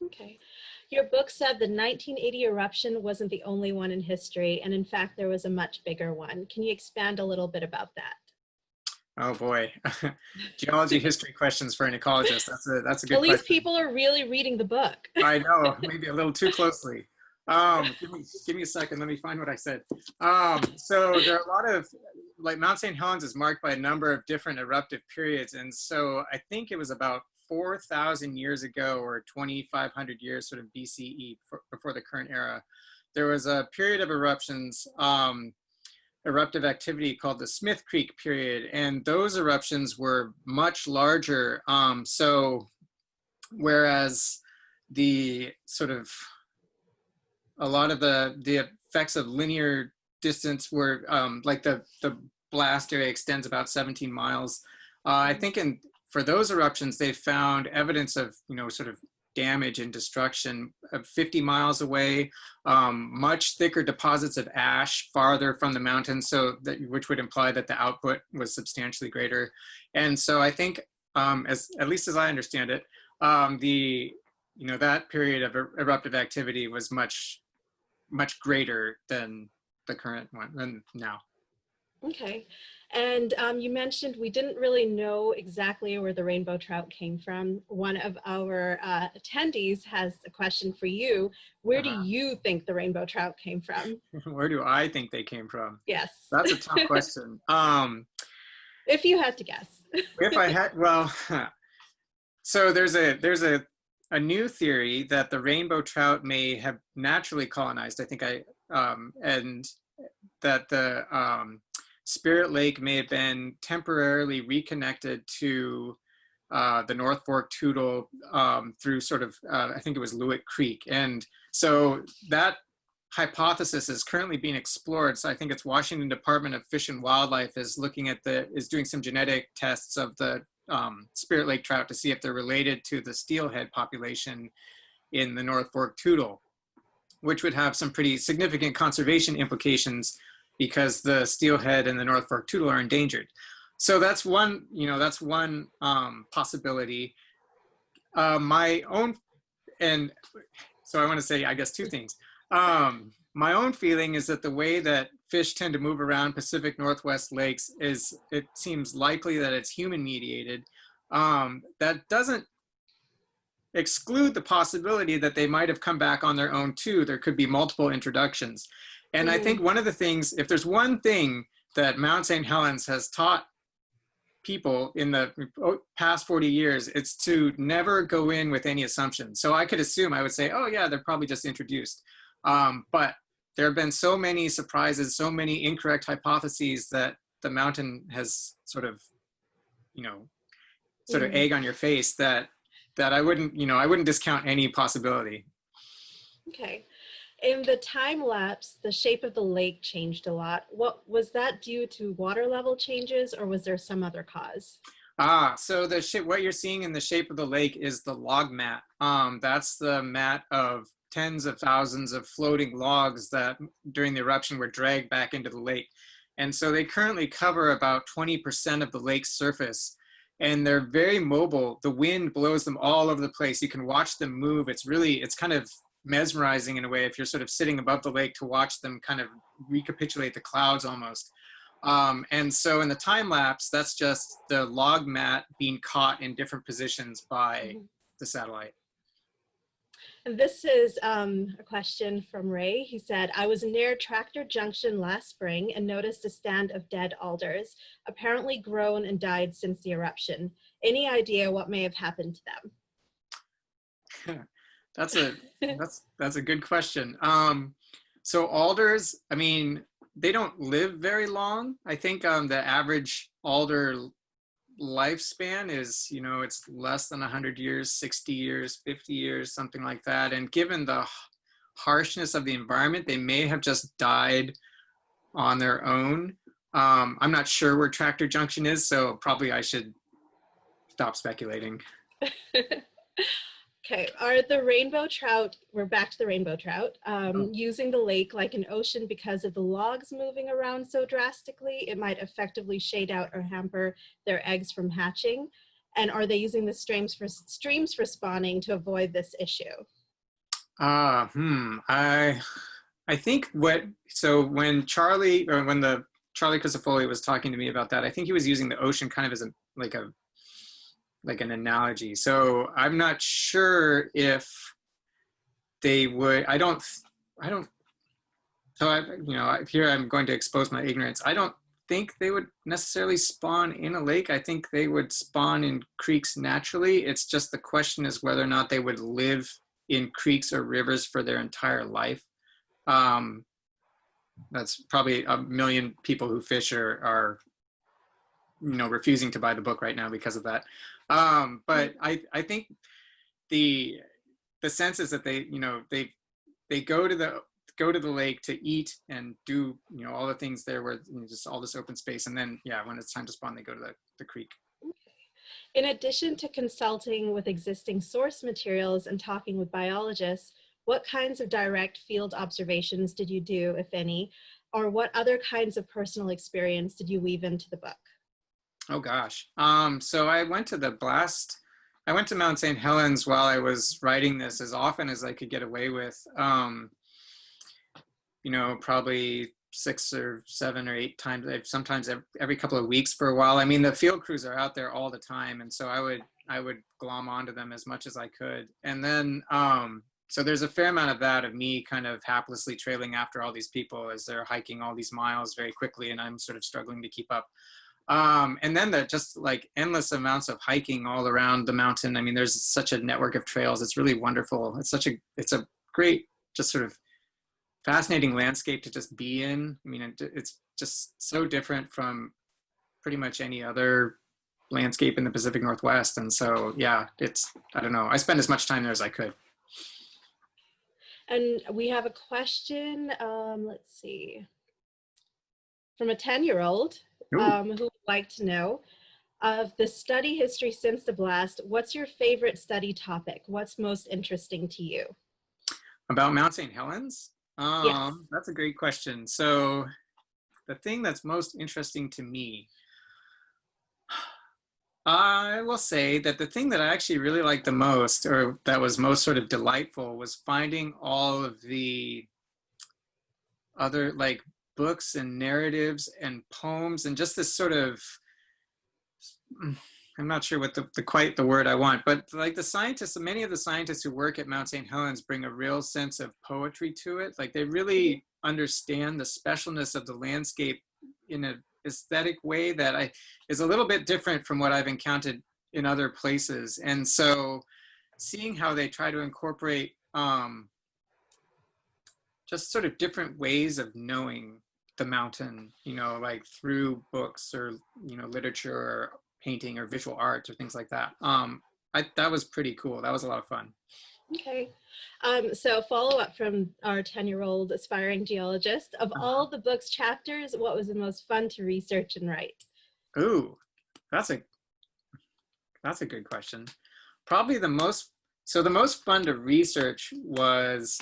Speaker 1: Okay. Your book said the 1980 eruption wasn't the only one in history, and in fact, there was a much bigger one. Can you expand a little bit about that?
Speaker 2: Oh boy, geology history questions for an ecologist. That's a good question.
Speaker 1: At least people are really reading the book.
Speaker 2: I know, maybe a little too closely. Give me a second. Let me find what I said. So there are a lot of, like, Mount St. Helens is marked by a number of different eruptive periods. And so I think it was about 4,000 years ago, or 2,500 years sort of BCE, before the current era, there was a period of eruptions, eruptive activity called the Smith Creek period. And those eruptions were much larger. So whereas the sort of, a lot of the effects of linear distance were like the blast area extends about 17 miles. I think for those eruptions, they found evidence of, you know, sort of damage and destruction 50 miles away, much thicker deposits of ash farther from the mountain, which would imply that the output was substantially greater. And so I think, at least as I understand it, that period of eruptive activity was much greater than the current one, than now.
Speaker 1: Okay. And you mentioned we didn't really know exactly where the rainbow trout came from. One of our attendees has a question for you. Where do you think the rainbow trout came from?
Speaker 2: Where do I think they came from?
Speaker 1: Yes.
Speaker 2: That's a tough question.
Speaker 1: If you had to guess.
Speaker 2: If I had, well, so there's a new theory that the rainbow trout may have naturally colonized, and that the Spirit Lake may have been temporarily reconnected to the North Fork Toutle through sort of, I think it was Lewitt Creek. And so that hypothesis is currently being explored. So I think it's Washington Department of Fish and Wildlife is doing some genetic tests of the Spirit Lake trout to see if they're related to the steelhead population in the North Fork Toutle, which would have some pretty significant conservation implications because the steelhead and the North Fork Toutle are endangered. So that's one, that's one possibility. My own, and so I want to say, I guess, two things. My own feeling is that the way that fish tend to move around Pacific Northwest lakes is, it seems likely that it's human mediated. That doesn't exclude the possibility that they might have come back on their own too. There could be multiple introductions. And I think one of the things, if there's one thing that Mount St. Helens has taught people in the past 40 years, it's to never go in with any assumptions. So I could assume, I would say, oh yeah, they're probably just introduced. But there have been so many surprises, so many incorrect hypotheses that the mountain has sort of, egg on your face that I wouldn't discount any possibility.
Speaker 1: Okay. In the time lapse, the shape of the lake changed a lot. What was that due to water level changes, or was there some other cause?
Speaker 2: So what you're seeing in the shape of the lake is the log mat. That's the mat of tens of thousands of floating logs that during the eruption were dragged back into the lake. And so they currently cover about 20% of the lake's surface. And they're very mobile. The wind blows them all over the place. You can watch them move. It's kind of mesmerizing in a way if you're sort of sitting above the lake to watch them kind of recapitulate the clouds almost. And so in the time lapse, that's just the log mat being caught in different positions by the satellite.
Speaker 1: And this is a question from Ray. He said, I was near Tractor Junction last spring and noticed a stand of dead alders, apparently grown and died since the eruption. Any idea what may have happened to them?
Speaker 2: That's a good question. So alders, I mean, they don't live very long. I think the average alder lifespan is, it's less than 100 years, 60 years, 50 years, something like that. And given the harshness of the environment, they may have just died on their own. I'm not sure where Tractor Junction is, so probably I should stop speculating.
Speaker 1: Okay, are the rainbow trout, we're back to the rainbow trout, using the lake like an ocean because of the logs moving around so drastically, it might effectively shade out or hamper their eggs from hatching? And are they using the streams for spawning to avoid this issue?
Speaker 2: I think when Charlie Crisafulli was talking to me about that, I think he was using the ocean kind of as like an analogy. So I'm not sure if they would, here I'm going to expose my ignorance. I don't think they would necessarily spawn in a lake. I think they would spawn in creeks naturally. It's just the question is whether or not they would live in creeks or rivers for their entire life. That's probably a million people who fish are refusing to buy the book right now because of that. But I think the sense is that they go to the lake to eat and do all the things there where just all this open space, and then when it's time to spawn, they go to the creek.
Speaker 1: In addition to consulting with existing source materials and talking with biologists, what kinds of direct field observations did you do, if any, or what other kinds of personal experience did you weave into the book?
Speaker 2: Oh gosh. So I went to Mount St. Helens while I was writing this as often as I could get away with, probably 6 or 7 or 8 times, sometimes every couple of weeks for a while. I mean, the field crews are out there all the time. And so I would glom onto them as much as I could. And then, so there's a fair amount of that, of me kind of haplessly trailing after all these people as they're hiking all these miles very quickly, and I'm sort of struggling to keep up. And then just like endless amounts of hiking all around the mountain. I mean, there's such a network of trails. It's really wonderful. It's a great, just sort of fascinating landscape to just be in. I mean, it's just so different from pretty much any other landscape in the Pacific Northwest. And so, I don't know. I spend as much time there as I could.
Speaker 1: And we have a question, let's see, from a 10-year-old who would like to know, of the study history since the blast, what's your favorite study topic? What's most interesting to you?
Speaker 2: About Mount St. Helens?
Speaker 1: Yes.
Speaker 2: That's a great question. So the thing that's most interesting to me, I will say that the thing that I actually really liked the most, or that was most sort of delightful, was finding all of the other like books and narratives and poems and just this sort of, I'm not sure what the quite the word I want, but like the scientists, many of the scientists who work at Mount St. Helens bring a real sense of poetry to it. Like they really understand the specialness of the landscape in an aesthetic way that is a little bit different from what I've encountered in other places. And so seeing how they try to incorporate just sort of different ways of knowing the mountain, you know, like through books or, you know, literature or painting or visual arts or things like that. That was pretty cool. That was a lot of fun.
Speaker 1: Okay. So follow up from our 10-year-old aspiring geologist. Of all the book's chapters, what was the most fun to research and write?
Speaker 2: Ooh, that's a good question. Probably the most fun to research was,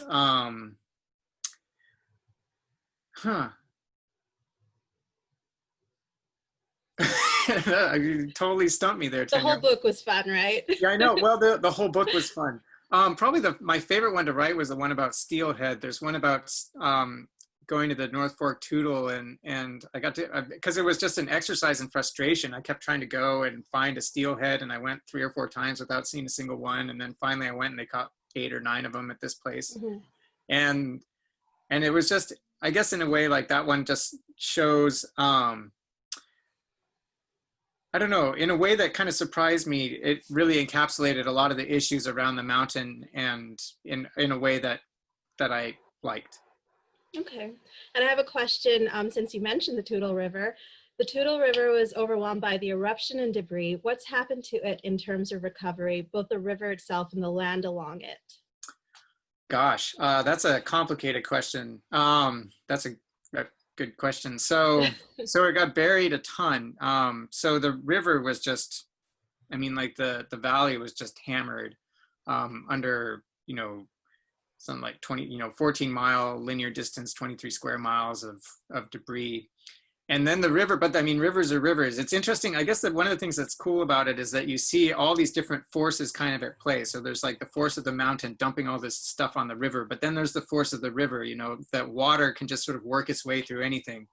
Speaker 2: you totally stumped me there,
Speaker 1: The whole book was fun, right?
Speaker 2: Yeah, I know. Well, the whole book was fun. Probably my favorite one to write was the one about steelhead. There's one about going to the North Fork Toutle, and I got to, because it was just an exercise in frustration. I kept trying to go and find a steelhead, and I went 3 or 4 times without seeing a single one. And then finally I went and they caught 8 or 9 of them at this place.
Speaker 1: Mm-hmm.
Speaker 2: And it was just, I guess in a way, like that one just shows, I don't know, in a way that kind of surprised me. It really encapsulated a lot of the issues around the mountain, and in a way that I liked.
Speaker 1: Okay. And I have a question, since you mentioned the Toutle River. The Toutle River was overwhelmed by the eruption and debris. What's happened to it in terms of recovery, both the river itself and the land along it?
Speaker 2: Gosh, that's a complicated question. That's a good question. So it got buried a ton. So the river was just, I mean, like the valley was just hammered under, you know, some like 14-mile linear distance, 23 square miles of debris. And then the river, but I mean, rivers are rivers. It's interesting. I guess that one of the things that's cool about it is that you see all these different forces kind of at play. So there's like the force of the mountain dumping all this stuff on the river, but then there's the force of the river, you know, that water can just sort of work its way through anything.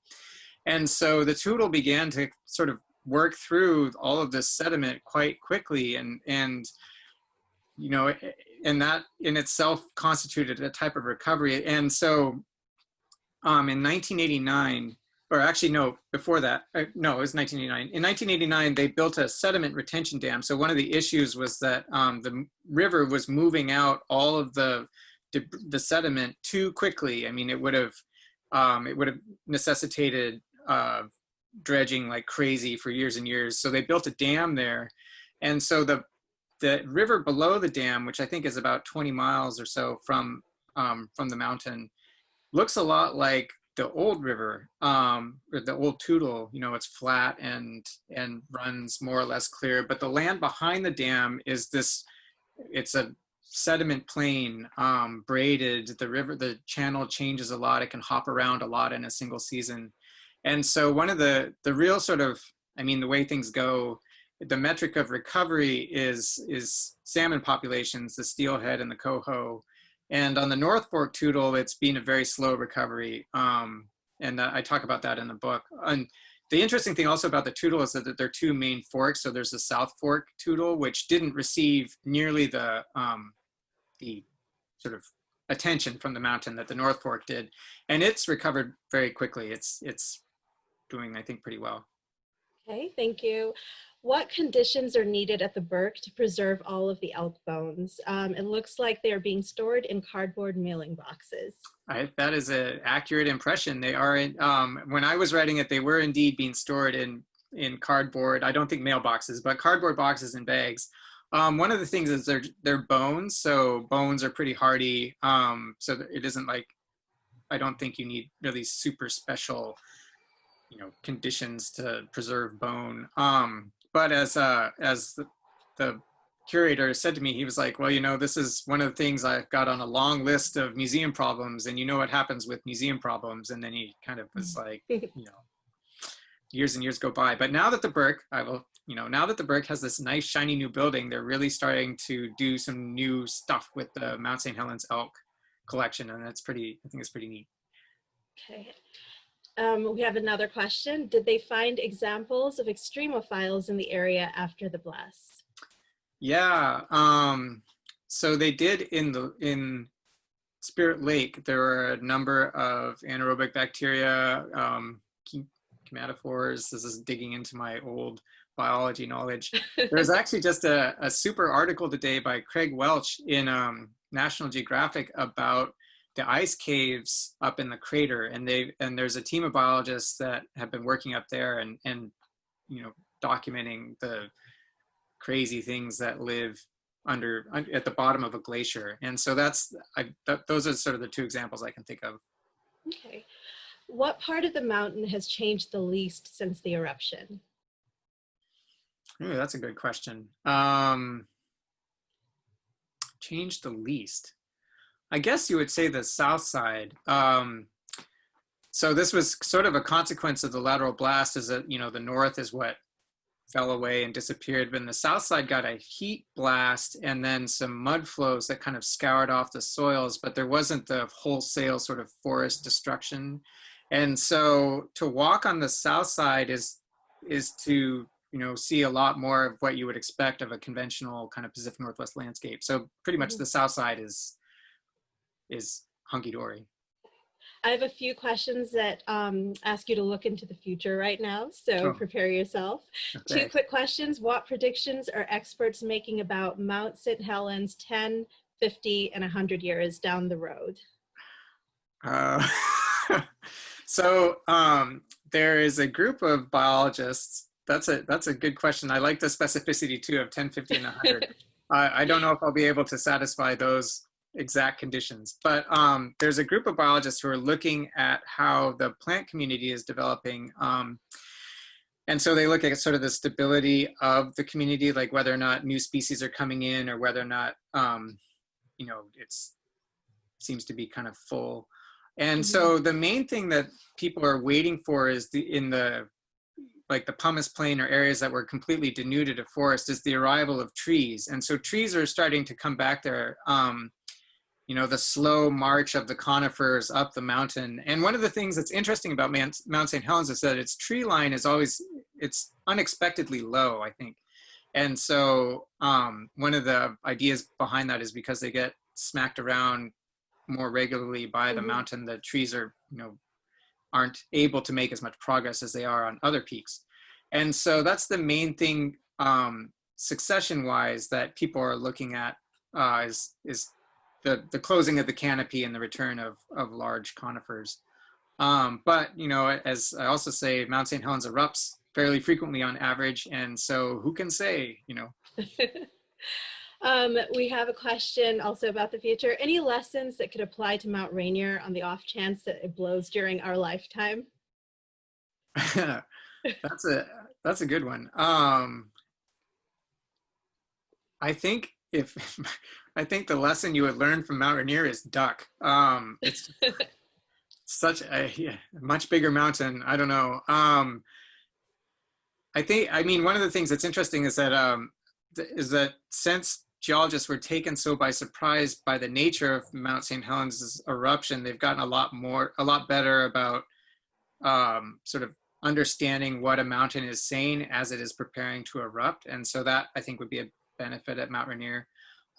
Speaker 2: And so the Toutle began to sort of work through all of this sediment quite quickly. And you know, and that in itself constituted a type of recovery. And so in 1989, or actually, no, before that, no, it was 1989. In 1989, they built a sediment retention dam. So one of the issues was that the river was moving out all of the sediment too quickly. I mean, it would have necessitated dredging like crazy for years and years. So they built a dam there. And so the river below the dam, which I think is about 20 miles or so from the mountain, looks a lot like the old river, or the old Toutle. You know, it's flat and runs more or less clear, but the land behind the dam is it's a sediment plain, braided. The channel changes a lot. It can hop around a lot in a single season. And so one of the real sort of, I mean, the way things go, the metric of recovery is salmon populations, the steelhead and the coho. And on the North Fork Toutle, it's been a very slow recovery. And I talk about that in the book. And the interesting thing also about the Toutle is that there are 2 main forks. So there's the South Fork Toutle, which didn't receive nearly the sort of attention from the mountain that the North Fork did. And it's recovered very quickly. It's doing, I think, pretty well.
Speaker 1: Okay, thank you. What conditions are needed at the Burke to preserve all of the elk bones? It looks like they are being stored in cardboard mailing boxes.
Speaker 2: That is an accurate impression. They are, when I was writing it, they were indeed being stored in cardboard. I don't think mailboxes, but cardboard boxes and bags. One of the things is they're bones, so bones are pretty hardy. So it isn't like, I don't think you need really super special, you know, conditions to preserve bone. But as the curator said to me, he was like, well, you know, this is one of the things I've got on a long list of museum problems, and you know what happens with museum problems. And then he kind of was like, you know, years and years go by. But now that the Burke, I will now that the Berg has this nice shiny new building, they're really starting to do some new stuff with the Mount St. Helens elk collection, and I think it's pretty neat.
Speaker 1: Okay. We have another question. Did they find examples of extremophiles in the area after the blast?
Speaker 2: Yeah, so they did in Spirit Lake. There were a number of anaerobic bacteria, chromatophores. This is digging into my old biology knowledge. There's actually just a super article today by Craig Welch in National Geographic about the ice caves up in the crater, and there's a team of biologists that have been working up there and documenting the crazy things that live at the bottom of a glacier. And so those are sort of the two examples I can think of.
Speaker 1: Okay. What part of the mountain has changed the least since the eruption?
Speaker 2: Ooh, that's a good question. Changed the least. I guess you would say the south side. So this was sort of a consequence of the lateral blast, is that, the north is what fell away and disappeared, but the south side got a heat blast and then some mud flows that kind of scoured off the soils, but there wasn't the wholesale sort of forest destruction. And so to walk on the south side is to see a lot more of what you would expect of a conventional kind of Pacific Northwest landscape. So pretty much the south side is hunky-dory.
Speaker 1: I have a few questions that ask you to look into the future right now, so prepare yourself. Okay. 2 quick questions. What predictions are experts making about Mount St. Helens 10, 50, and 100 years down the road?
Speaker 2: So there is a group of biologists. That's a good question. I like the specificity too of 10, 50, and 100. I don't know if I'll be able to satisfy those exact conditions, but there's a group of biologists who are looking at how the plant community is developing. And so they look at sort of the stability of the community, like whether or not new species are coming in or whether or not, it seems to be kind of full. And so the main thing that people are waiting for is the pumice plain or areas that were completely denuded of forest is the arrival of trees. And so trees are starting to come back there. The slow march of the conifers up the mountain. And one of the things that's interesting about Mount St. Helens is that its tree line is it's unexpectedly low, I think. And so one of the ideas behind that is because they get smacked around more regularly by the mountain, the trees aren't able to make as much progress as they are on other peaks. And so that's the main thing succession-wise that people are looking at is the closing of the canopy and the return of large conifers. But, as I also say, Mount St. Helens erupts fairly frequently on average. And so who can say,
Speaker 1: We have a question also about the future. Any lessons that could apply to Mount Rainier on the off chance that it blows during our lifetime?
Speaker 2: That's a good one. I think the lesson you would learn from Mount Rainier is duck. It's such a much bigger mountain. I don't know. One of the things that's interesting is that since geologists were taken so by surprise by the nature of Mount St. Helens' eruption, they've gotten a lot better about sort of understanding what a mountain is saying as it is preparing to erupt. And so that, I think, would be a benefit at Mount Rainier.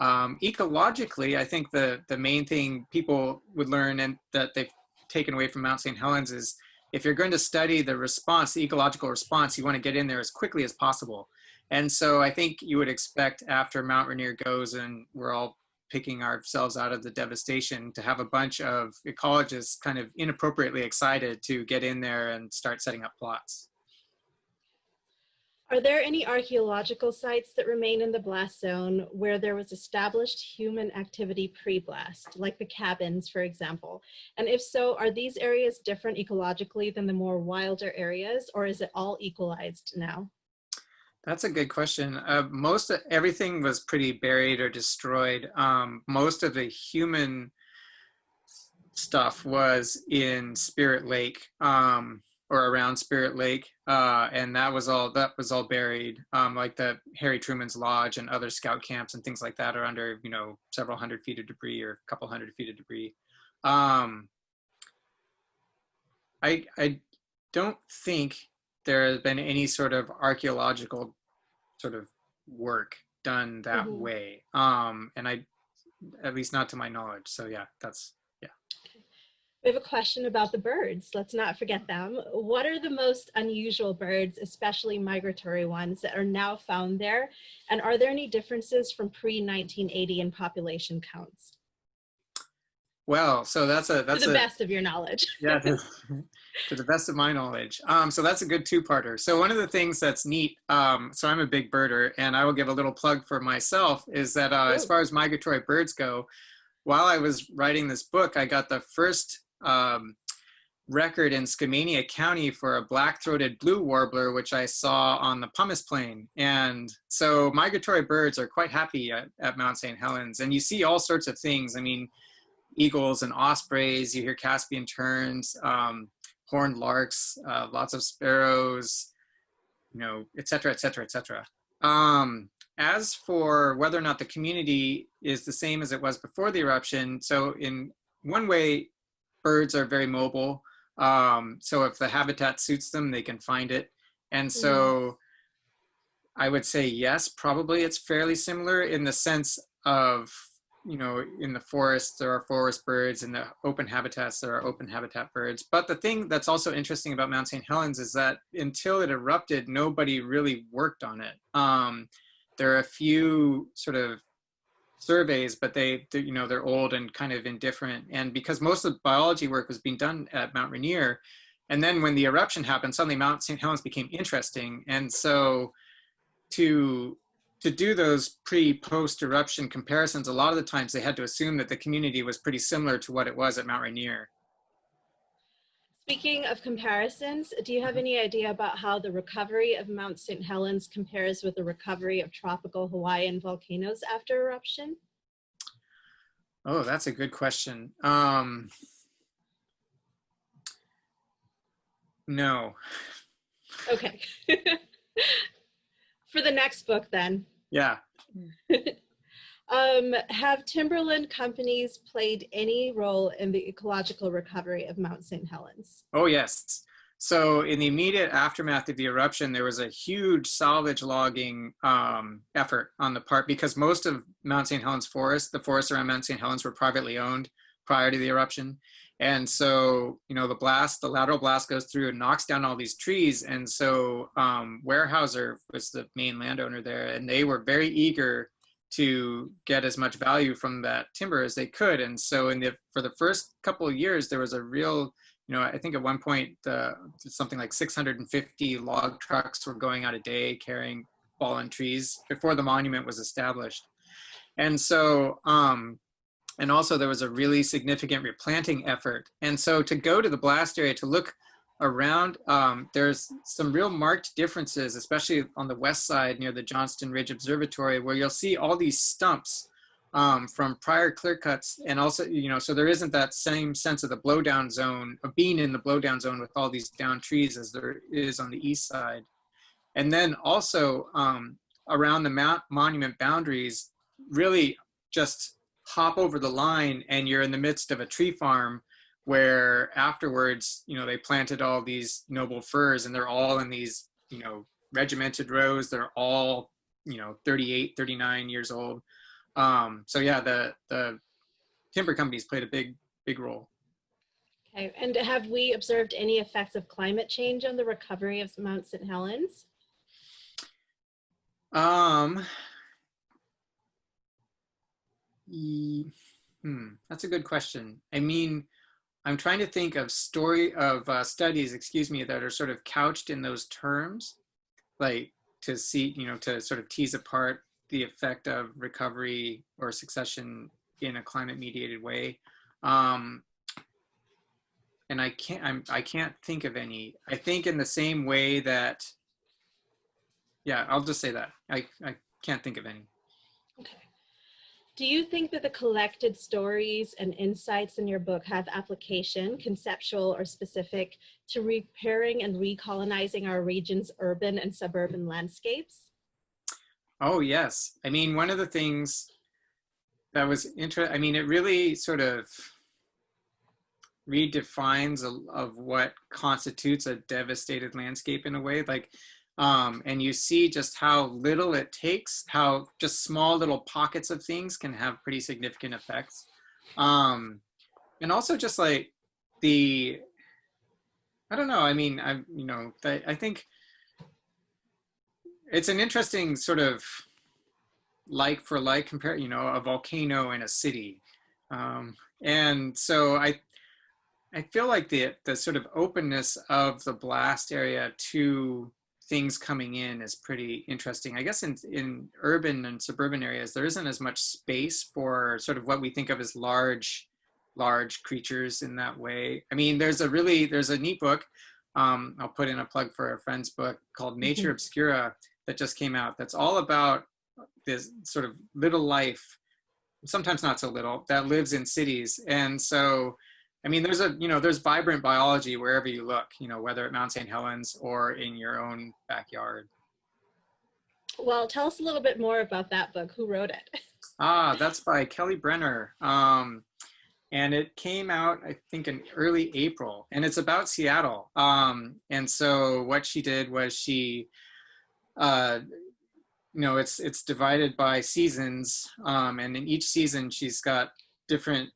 Speaker 2: Ecologically, I think the main thing people would learn and that they've taken away from Mount St. Helens is if you're going to study the ecological response, you want to get in there as quickly as possible. And so I think you would expect after Mount Rainier goes and we're all picking ourselves out of the devastation to have a bunch of ecologists kind of inappropriately excited to get in there and start setting up plots.
Speaker 1: Are there any archaeological sites that remain in the blast zone where there was established human activity pre-blast, like the cabins, for example? And if so, are these areas different ecologically than the more wilder areas, or is it all equalized now?
Speaker 2: That's a good question. Everything was pretty buried or destroyed. Most of the human stuff was in Spirit Lake. or around Spirit Lake, and that was all buried. Like the Harry Truman's Lodge and other scout camps and things like that are under, you know, several hundred feet of debris or a couple hundred feet of debris. I don't think there has been any sort of archaeological sort of work done that way, and at least not to my knowledge. So yeah, that's yeah.
Speaker 1: We have a question about the birds. Let's not forget them. What are the most unusual birds, especially migratory ones, that are now found there? And are there any differences from pre-1980 in population counts?
Speaker 2: Well, so that's to
Speaker 1: the best of your knowledge.
Speaker 2: Yeah, to the best of my knowledge. So that's a good two-parter. So one of the things that's neat, so I'm a big birder, and I will give a little plug for myself, is that as far as migratory birds go, while I was writing this book, I got the first record in Skamania County for a black-throated blue warbler, which I saw on the Pumice Plain. And so migratory birds are quite happy at Mount St. Helens, and you see all sorts of things. I mean, eagles and ospreys, you hear Caspian terns, horned larks, lots of sparrows, you know, et cetera, et cetera, et cetera. As for whether or not the community is the same as it was before the eruption, so in one way, birds are very mobile. So if the habitat suits them, they can find it. And so I would say, yes, probably it's fairly similar in the sense of, you know, in the forest, there are forest birds. In the open habitats, there are open habitat birds. But the thing that's also interesting about Mount St. Helens is that until it erupted, nobody really worked on it. There are a few sort of surveys, but they're, you know, they're old and kind of indifferent. And because most of the biology work was being done at Mount Rainier, and then when the eruption happened, suddenly Mount St. Helens became interesting. And so to do those pre-post eruption comparisons, a lot of the times they had to assume that the community was pretty similar to what it was at Mount Rainier.
Speaker 1: Speaking of comparisons, do you have any idea about how the recovery of Mount St. Helens compares with the recovery of tropical Hawaiian volcanoes after eruption?
Speaker 2: Oh, that's a good question. No.
Speaker 1: Okay. For the next book then.
Speaker 2: Yeah.
Speaker 1: Have timberland companies played any role in the ecological recovery of Mount St. Helens?
Speaker 2: Oh, yes. So in the immediate aftermath of the eruption, there was a huge salvage logging effort on the part, because most of Mount St. Helens forest, the forests around Mount St. Helens, were privately owned prior to the eruption. And so, you know, the lateral blast goes through and knocks down all these trees. And so Weyerhaeuser was the main landowner there, and they were very eager to get as much value from that timber as they could. And so for the first couple of years, there was a real, you know, I think at one point, something like 650 log trucks were going out a day carrying fallen trees before the monument was established. And so, and also there was a really significant replanting effort. And so to go to the blast area to look around, there's some real marked differences, especially on the west side near the Johnston Ridge Observatory, where you'll see all these stumps from prior clear cuts. And also, you know, so there isn't that same sense of the blowdown zone, of being in the blowdown zone with all these down trees as there is on the east side. And then also around the monument boundaries, really just hop over the line and you're in the midst of a tree farm where afterwards, you know, they planted all these noble firs, and they're all in these, you know, regimented rows. They're all, you know, 38, 39 years old. So yeah, the timber companies played a big role.
Speaker 1: Okay, and have we observed any effects of climate change on the recovery of Mount St. Helens?
Speaker 2: That's a good question. I mean, I'm trying to think of studies, excuse me, that are sort of couched in those terms, like to see, you know, to sort of tease apart the effect of recovery or succession in a climate mediated way. And I can't think of any. I think in the same way that, yeah, I'll just say that. I can't think of any.
Speaker 1: Okay. Do you think that the collected stories and insights in your book have application, conceptual or specific, to repairing and recolonizing our region's urban and suburban landscapes?
Speaker 2: Oh, yes. I mean, one of the things that was interesting, I mean, it really sort of redefines of what constitutes a devastated landscape in a way. Like, and you see just how little it takes, how just small little pockets of things can have pretty significant effects. And also just like I don't know, I mean, I think it's an interesting sort of like for like compare, a volcano and a city. And so I feel like the sort of openness of the blast area to things coming in is pretty interesting. I guess in urban and suburban areas, there isn't as much space for sort of what we think of as large creatures in that way. I mean, there's a neat book. I'll put in a plug for a friend's book called Nature Obscura that just came out. That's all about this sort of little life, sometimes not so little, that lives in cities. And so, I mean, there's vibrant biology wherever you look, whether at Mount St. Helens or in your own backyard.
Speaker 1: Well, tell us a little bit more about that book. Who wrote it?
Speaker 2: That's by Kelly Brenner. And it came out, I think, in early April, and it's about Seattle. And so what she did was she, it's divided by seasons, and in each season she's got different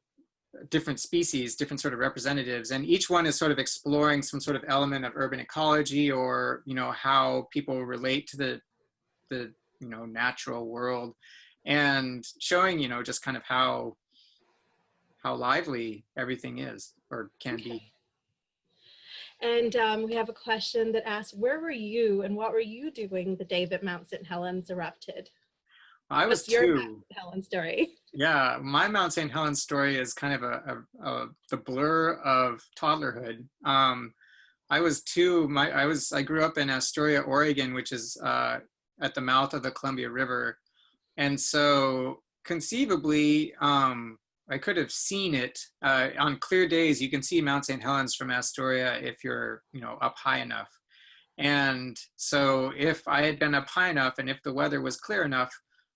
Speaker 2: species, different sort of representatives, and each one is sort of exploring some sort of element of urban ecology, or how people relate to the natural world, and showing just kind of how lively everything is or can be.
Speaker 1: And we have a question that asks, where were you and what were you doing the day that Mount St. Helens erupted?
Speaker 2: I was
Speaker 1: What's your
Speaker 2: two.
Speaker 1: Mount St. Helens story?
Speaker 2: Yeah, my Mount St. Helens story is kind of the blur of toddlerhood. I was two. I grew up in Astoria, Oregon, which is at the mouth of the Columbia River, and so conceivably, I could have seen it on clear days. You can see Mount St. Helens from Astoria if you're up high enough. And so if I had been up high enough and if the weather was clear enough,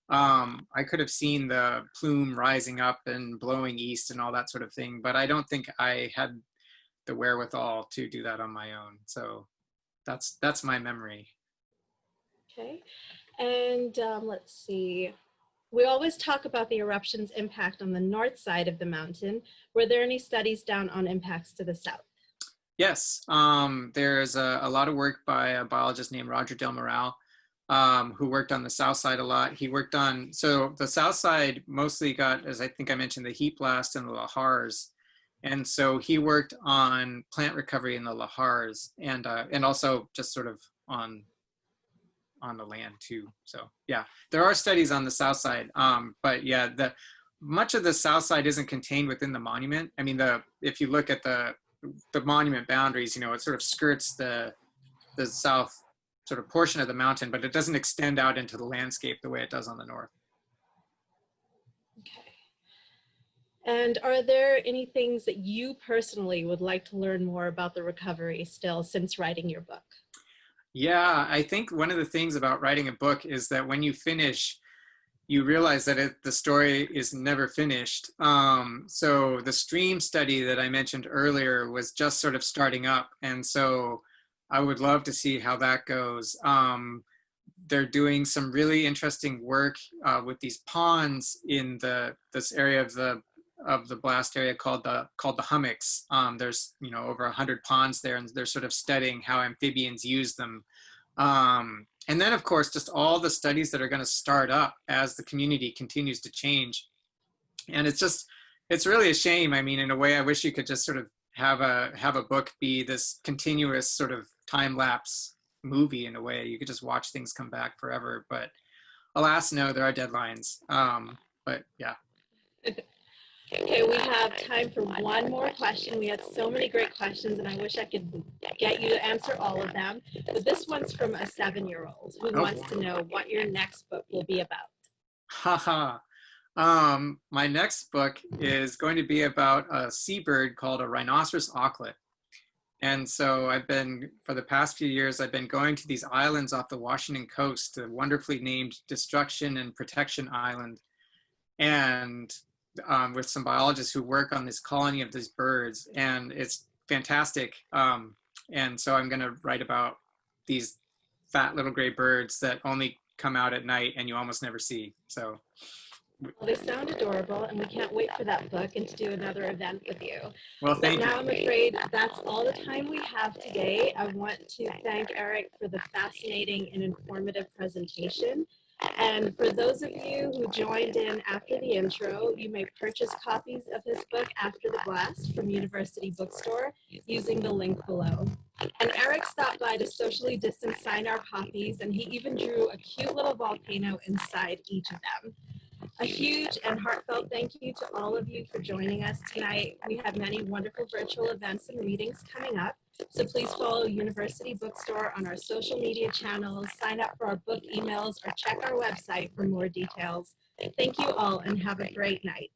Speaker 2: I could have seen the plume rising up and blowing east and all that sort of thing. But I don't think I had the wherewithal to do that on my own. So that's my memory.
Speaker 1: Okay. And let's see. We always talk about the eruption's impact on the north side of the mountain. Were there any studies done on impacts to the south?
Speaker 2: Yes, there's a lot of work by a biologist named Roger Del Moral, who worked on the south side a lot. He worked on, so the south side mostly got, as I think I mentioned, the heat blast and the lahars. And so he worked on plant recovery in the lahars and also just sort of on the land too. So yeah, there are studies on the south side, but yeah, much of the south side isn't contained within the monument. I mean, if you look at the monument boundaries, it sort of skirts the south sort of portion of the mountain, but it doesn't extend out into the landscape the way it does on the north.
Speaker 1: Okay. And are there any things that you personally would like to learn more about the recovery still since writing your book?
Speaker 2: Yeah, I think one of the things about writing a book is that when you finish, you realize that the story is never finished. So the stream study that I mentioned earlier was just sort of starting up. And so I would love to see how that goes. They're doing some really interesting work with these ponds in this area of the blast area called the hummocks. There's over 100 ponds there, and they're sort of studying how amphibians use them. And then, of course, just all the studies that are going to start up as the community continues to change. And it's really a shame. I mean, in a way, I wish you could just sort of have a book be this continuous sort of time-lapse movie in a way. You could just watch things come back forever. But alas, no, there are deadlines. But yeah.
Speaker 1: Okay, we have time for one more question. We had so many great questions, and I wish I could get you to answer all of them. But this one's from a 7-year-old who wants to know what your next book will be about.
Speaker 2: Haha. My next book is going to be about a seabird called a rhinoceros auklet. And so for the past few years, I've been going to these islands off the Washington coast, the wonderfully named Destruction and Protection Island, and with some biologists who work on this colony of these birds, and it's fantastic. And so I'm gonna write about these fat little gray birds that only come out at night and you almost never see. So.
Speaker 1: Well, they sound adorable, and we can't wait for that book and to do another event with you.
Speaker 2: Well, thank you.
Speaker 1: Now I'm afraid that's all the time we have today. I want to thank Eric for the fascinating and informative presentation. And for those of you who joined in after the intro, you may purchase copies of his book, After the Blast, from University Bookstore using the link below. And Eric stopped by to socially distance sign our copies, and he even drew a cute little volcano inside each of them. A huge and heartfelt thank you to all of you for joining us tonight. We have many wonderful virtual events and readings coming up, so please follow University Bookstore on our social media channels, sign up for our book emails, or check our website for more details. Thank you all and have a great night.